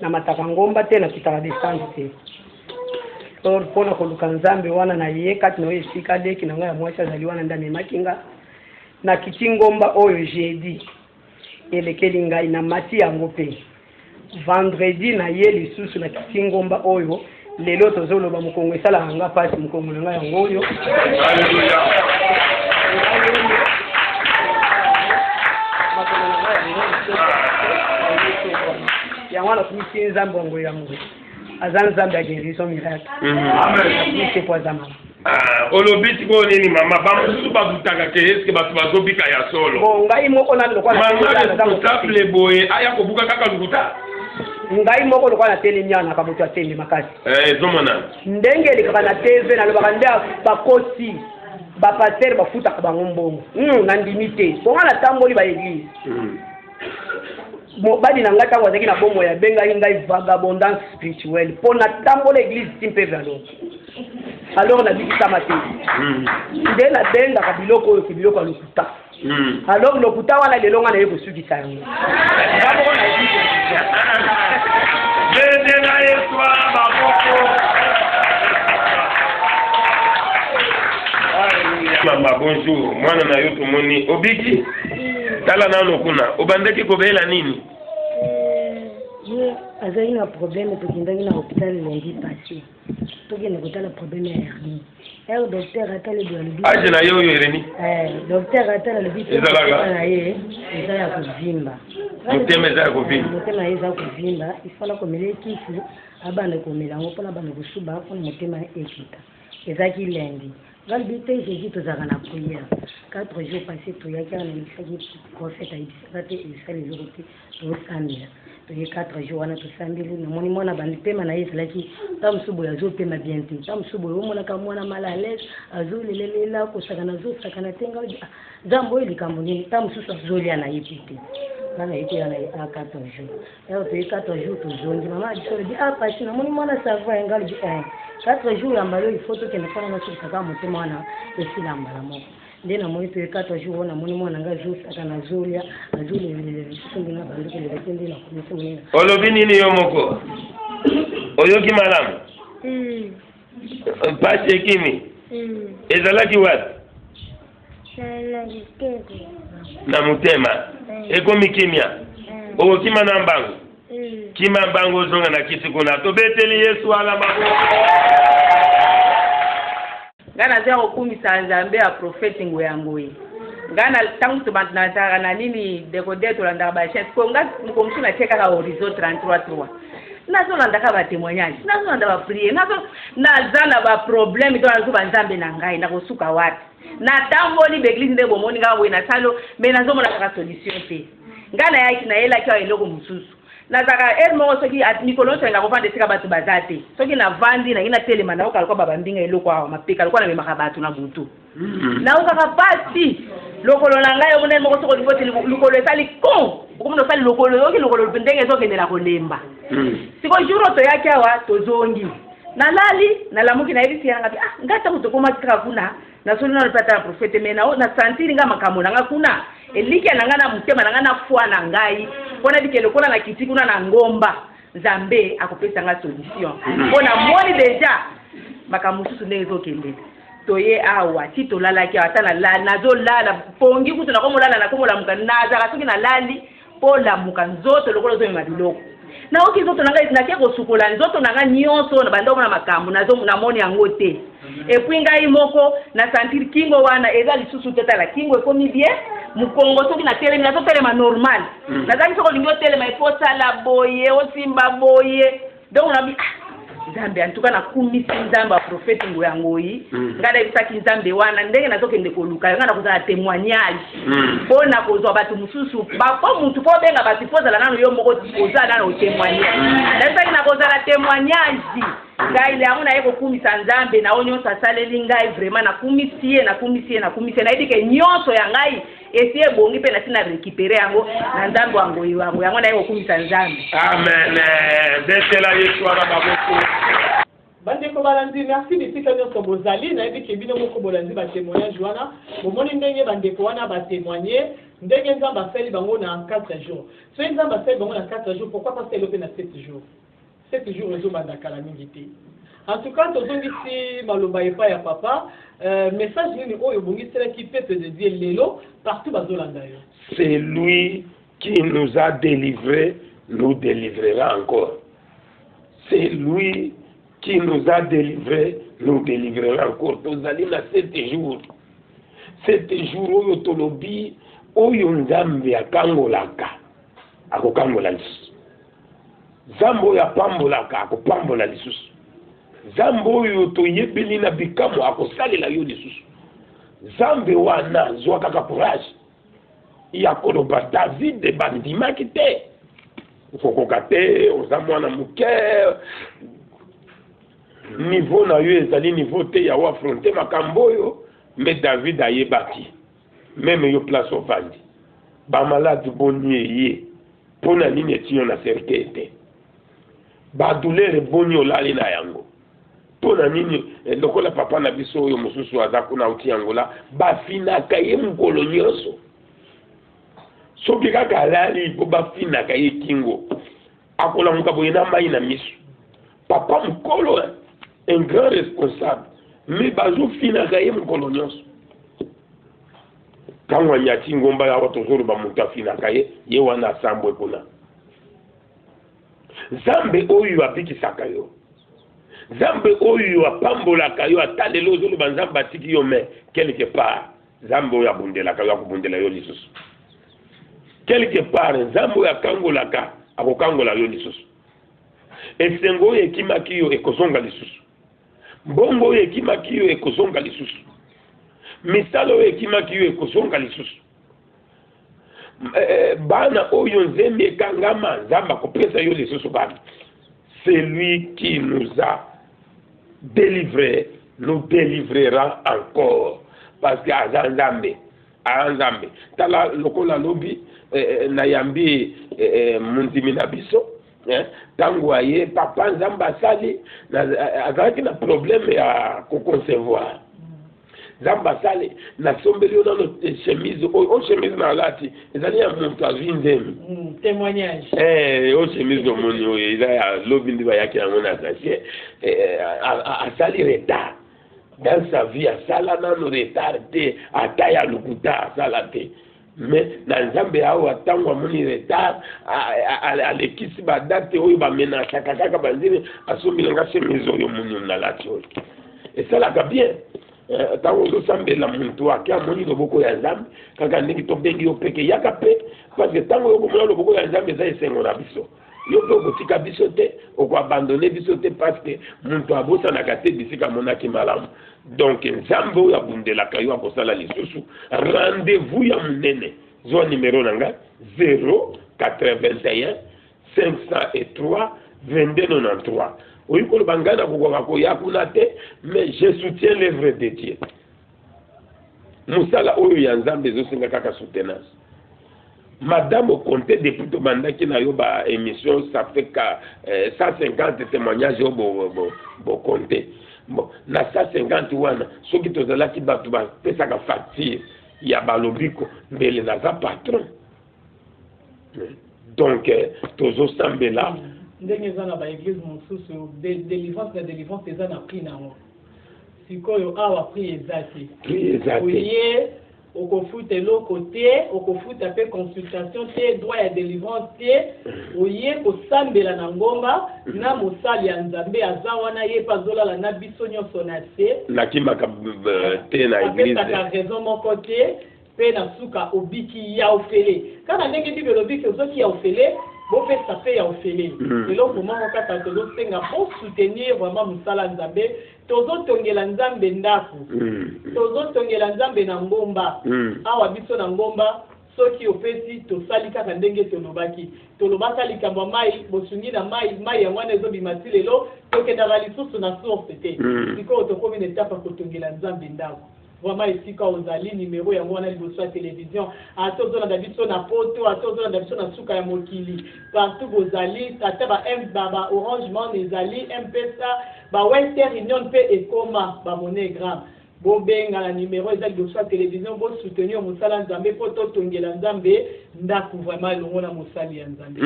namataka ngomba te nakitaka distance te or mpona koluka nzambe wana na ye kati na oyo esika leki na ngai ya mwasi azali wana nde amemaki nga nakiti ngomba oyo jeudi elekeli ngai na mati yango mpe vendredi na ye lisusu nakiti ngomba oyo lelo tozoloba mokongo esalaka nga mpasi mokongo na ngai yango oyo yango wana kumisi nzambe wango yango aza nzambe ya guérison miracle kumisi po aza mama olobi tiko nini mama bamosusu bazutaka ke eske bato bazobika ya solo bon ngai moko nani lokwala boye aya kobuka kaka lukuta ngai moko lokwa na telemi ana ka moto atembe makasi ezomona ndenge likaka na tv nalobaka nde bakosi bapaster bafutaka bango mbongo na ndimi te ponga natamboli baeglise mobali na ngai ntango azalaki na bomoi abengaki ngai vagabondance spirituelle mpo natambola eglise ti mpe valo alors nabikisama te nde nabengaka biloko oyo ke biloko ya lokuta alors lokuta wana lelo nga na ye kosukisa yango bendenga yeswa baboko mama bonjour mwana na yo tomoni obiki tala nano kuna obandaki kobela nini azali na problème tokendaki na hôpital lundi passé tokende kotala problème ya hernie ero docteur atali biologie age na ye oyo ereni docteur atala lobi na ye eza ya kozimba motema eza kovimba motema eza kovimba ifala komela ekiti abanda komela yango mpona banda kosuba mpona motema ekita ezaki lendi ngalibi te jeudi tozalaka na prière 4 jours passé toyaki wana ebisaki prophète ayebisaka te ebisali eloko te tosambela toye 4 jours wana tosambeli namoni mwana bandipema na ye ezalaki ta mosu boye azopema bien te ta mosu boye omonaka mwana mala à l'aise azolelelela kosakana azosakana te nga nzambe oyo likambo nini ta mosusu azolia na ye pe te ngana ye te yana a 4 jours ero toye 4 jours tozongi mama biso lobi pasi namoni mwana savo ya nga lobi 4 jours ya mbala oyo ifo tokende mpona nasokisaka motema wana esila mbala moko nde namoni toye 4 jours wana namoni mwana nga azosakana azolia azolelelele lisusu nde na bandokelelaki nde nakomisi monina olobi nini yo moko oyoki malamu pasi ekimi ezalaki wapi na motema ekomi kimia okokima na mbangu kima mbangu ozonga na kiti kuna tobeteli yesu ala maboko ngana zia kokumisa nzambe ya profeti ngo yango ye ngana tangu tubanataka na nini dekode tolandaka bachef ko nga mukomsu na cheka ka horizon 33 nazolandaka ba témoignage nazolanda ba prier nazana ba problème to nazo banzambe na ngai na kosuka wapi na tamboli beglise nde bomoni nga we na salo me nazomona ka solution te ngana yaki na yela kwa eloko mususu nazaka moko soki mikolo nsenga kovanda esika bato baza te soki navandi na ina telema na oka alikuwa babambinga eloko awa mapeka alikuwa namemaka bato na butu naokaka pasi lokolo na ngai omona moko soko livoti lokolo esali kon okomona osali lokolo yoki lokolo ndenge ezokendela kolemba siko jour toyaki awa tozongi nalali nalamuki nayebisi yanga ngai ntango tokomaki kaka kuna nasoli nano pata na profete me na santiri nga makambo na nga kuna elike na nga na motema na nga na foi na ngai mpona bike lokola na kiti kuna na ngomba nzambe akopesa nga solution mpona moni deja makambo mosusu ndenge ezokendela toye awa ti tolalaki awa ata nazolala pongi kutu nakomolala nakomolamuka nazaka soki nalali mpo lamuka nzoto lokola ozomema biloko naoki nzoto na ngai nakia kosukola nzoto na nga nyonso na banda omona makambo namoni yango te epui ngai moko na santiri kingo wana eza lisusu te tala kingo ekomi bien mukongo soki natelemi nazotelema normal nazalaki soko olingi otelema efosala boye osimba boye donc nabi nzambe antuka nakumisi nzambe ya profete ngo yangoyi ngai nayebisaki nzambe wana ndenge nazokende koluka ngai nakozala témoignage mpona kozwa bato mosusu po mutu po obenga bato pozala nano yo moko oza nano otémoigne nayebisaki nakozala témoignage ngai yango naye kokumisa nzambe na oyo nyonso asaleli ngai vraiment nakumisi ye nayebi ke nyonso ya ngai esi ebongi mpe nasi na récupéré yango na nzambe yango naye kokumisa nzambe amen betela yesu wana maboko bandeko balandi merci bisika nyonso bozali nayebi ke bino moko bolandi batémoignage wana bomoni ndenge bandeko wana batémoigne ndenge nzambe asali bango na 4 jours soki nzambe asali bango na 4 jours pourquoi pas selo mpe na 7 jours 7 jours ezobanda kala mingi te en tout cas tozongisi maloba epai ya papa message nini oyo obongiselaki peuple de Dieu lelo partout bazolanda yo. C'est lui qui nous a délivrés, nous délivrera encore. C'est lui qui nous a délivrés, nous délivrera encore. Tozali na 7 jours. 7 jours oyo tolobi oyo nzambe akangolaka akokangola lisusu. Nzambe oyo apambolaka akopambola lisusu. Nzambe oyo toyebeli na bikamo akosalela yo lisusu. Nzambe wana zwa kaka courage ya koloba David bandimaki te okokoka te oza mwana moke niveau na yo ezali niveau te ya oafronte makambo oyo me David ayebaki meme yo place ovandi bamaladi boni eye mpona nini etiyo na serke te badoulere boni olali na yango mpona nini lokola papa na biso oyo mosusu aza kuna auti yango la bafinaka ye mokolo nyonso soki kaka alali po bafinaka ye kingo akolamuka boye na mai na miso papa mokolo un grand responsable me bazofinaka ye mokolo nyonso ntango anyati ngomba yawa tozoloba moto afinaka ye wana asambwe kuna nzambe oyo abikisaka yo nzambe oyo apambolaka yo ata lelo ozoloba nzambe atiki yo me quelque part nzambe oyo abundelaka yo akobundela yo lisusu quelque part nzambe ya kangolaka akokangola yo lisusu esengo oyo ekimaki yo ekozonga lisusu mbongo oyo ekimaki yo ekozonga lisusu misala oyo ekimaki yo ekozonga lisusu bana oyo nzembe ekangama nzambe akopesa yo lisusu bana. Celui qui nous a délivrés nous délivrera encore parce que azanzambe tala lokola lobi na yambi mundimi na biso tango aye papa nzambe asali azalaki na problème ya koconcevoir nzambe asali nasombeli yo nano chemise o chemise na alati ezali ya moto azwi nzembe témoignage o chemise omoni oyo eza ya lobi ndi bayaki yango na sachet asali retard dans sa vie asala nano retard te ata ya lukuta asala te mais na nzambe awa ntango amoni retard alekisi badate oyo bamenasaka kaka banzini asombilanga chemise oyo omoni nalati oyo esalaka bien ntango ozosambela muntu ake amoni loboko ya nzambe kaka ndenge tobengi yo peke yaka pe parce que ntango yokomona loboko ya nzambe eza esengo na biso yo mpe okotika biso te okoabandone biso te parce que muntu abosanaka te bisika amonaki malamu donc nzambe oyo abundelaka yo akosala lisusu rendez-vous ya monene zwa numero na ngai 081 503 2293 oui, pour le bangana mais je soutiens l'œuvre de Dieu. Moussala oyo ya nzambe zosinga kaka soutenance. Madame au compté depuis to bandaki na yo ba émission ça fait 150 témoignages au bo compté. Bon, na 150 wana soki tozalaki batu ba pesaka facture ya balobiko mbele na za patron. Donc tozo sambela ndenge eza na baeglise mosusu délivrance eza na prix nango sikoyo awa prix eza te oye okofuta eloko te okofuta mpe consultation te droit ya délivrance te oye kosambela na ngomba na mosali ya nzambe aza wana ye mpe azolala na biso nyonso na se nakimaka te na église apesaka raison moko te mpe na suka obiki ya ofele kaka ndenge bible elobiki ozoki ya ofele bopesa mpe ya ofele eloko moko kaka tozosenga po soutenir vraiment mosala nzambe tozotongela nzambe ndako tozotongela nzambe na ngomba awa biso na ngomba soki opesi tosali kaka ndenge tolobaka likambo ya mai bosungi na mai yango wana ezobima ti lelo tokendaka lisusu na source te sikoyo tokomi na etape ya kotongela nzambe ndako vraiment esika ozali numéro yango wana liboso ya télévision ata ozolanda biso na poto ata ozolanda biso na suka ya mokili partout bozali ata ba Orange Money ezali M-Pesa ba Western Union mpe ekoma ba MoneyGram bobenga na numéro eza liboso ya télévision bosoutenir mosala nzambe mpo totongela nzambe ndako vraiment elongo na mosali ya nzambe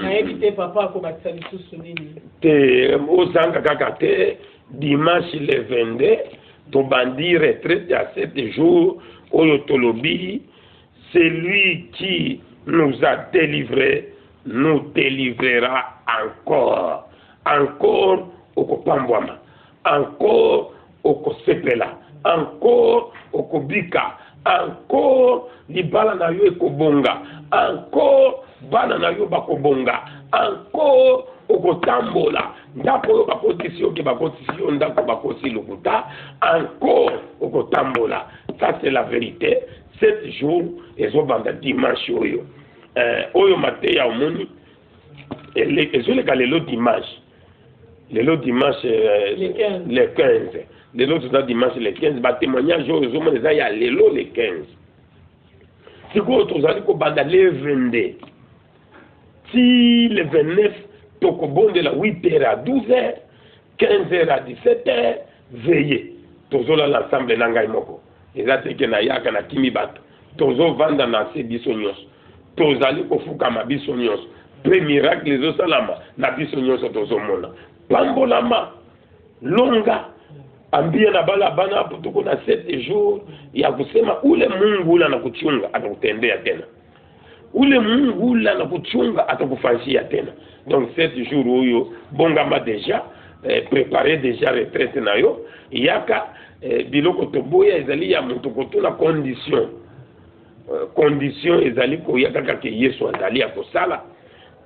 nayebi te papa akobakisa lisusu nini te ozanga kaka te dimanche le 22 Tobandi retraite à 7 jours, Oyotolobi, celui qui nous a délivrés, nous délivrera encore. Encore au Kopambwama, encore au Kosepela, encore au Kobika, encore Libala na yo ekobonga, encore Bana na yo bakobonga, encore okotambola ndako oyo bakotisi yo ke bakotisi yo ndako bakosi lokuta encore okotambola ça c'est la vérité 7 jours ezobanda dimanche oyo mateya omoni ezoleka lelo dimanche le 15 lelo toza dimanche le 15 batémoignage oyo ezomona eza ya lelo le 15 sikoyo tozali kobanda le 22 ti le 29 tokobonde la 8h à 12h 15h à 17h veillez tozola l'ensemble na ngai moko eza teke na yaka na kimi bato tozovanda na se biso nyonso tozali kofukama biso nyonso mpe miracle ezosalama na biso nyonso tozomona pambolama longa ambia na bala bana hapo tuko na 7 jours ya kusema ule Mungu ule anakuchunga atakutendea tena ule Mungu ule anakuchunga atakufanyia tena. Donc 7 jours oyo bongama déjà préparer déjà retraite na yo yaka biloko toboya ezali ya mutu kotuna condition condition ezali koya kaka ke Yesu azali akosala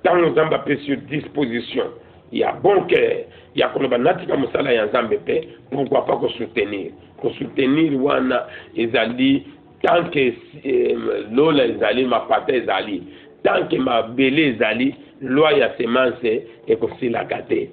tango nzambe pe sur disposition ya bon cœur ya koloba natika mosala ya nzambe pe pourquoi pas ko soutenir wana ezali tant que lola ezali mapata ezali tant que mabele ezali loi ya semence ekosilaka te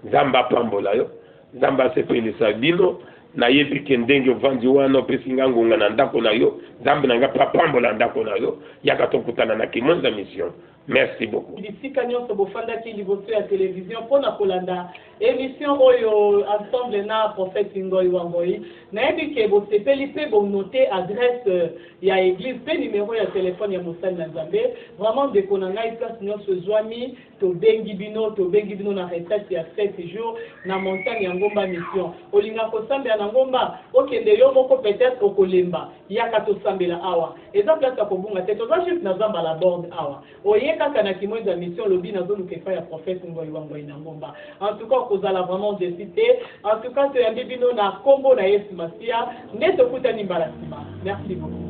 nzambe apambola yo nzambe asepelisa bino nayebi ke ndenge ovandi wana opesi nga ngonga na ndako na yo nzambe na nga mpe apambola ndako na yo yaka tokutana na kimonza mission. Merci beaucoup. Bisika nyonso bofandaki liboso ya télévision mpona kolanda émission oyo ensemble na prophète Ngoi Wangoi nayebi ke bosepeli mpe bonote adresse ya église mpe numéro ya téléphone ya mosali na nzambe vraiment ndeko na ngai place nyonso ezwami tobengi bino na retraite ya 7 jours na montagne ya ngomba mission olinga kosambela na ngomba okende yo moko peut-être okolemba yaka tosambela awa eza place ya kobunga te toza juste na zamba la borde awa oye kaka na kimweza mission lobi na zone kefa ya prophète Ngoi Wangoi na ngomba en tout cas kozala vraiment décité en tout cas toyambi bino na kombo na Yesu Masia nde tokutani mbala nsima. Merci beaucoup.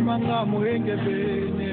Manga muenge bene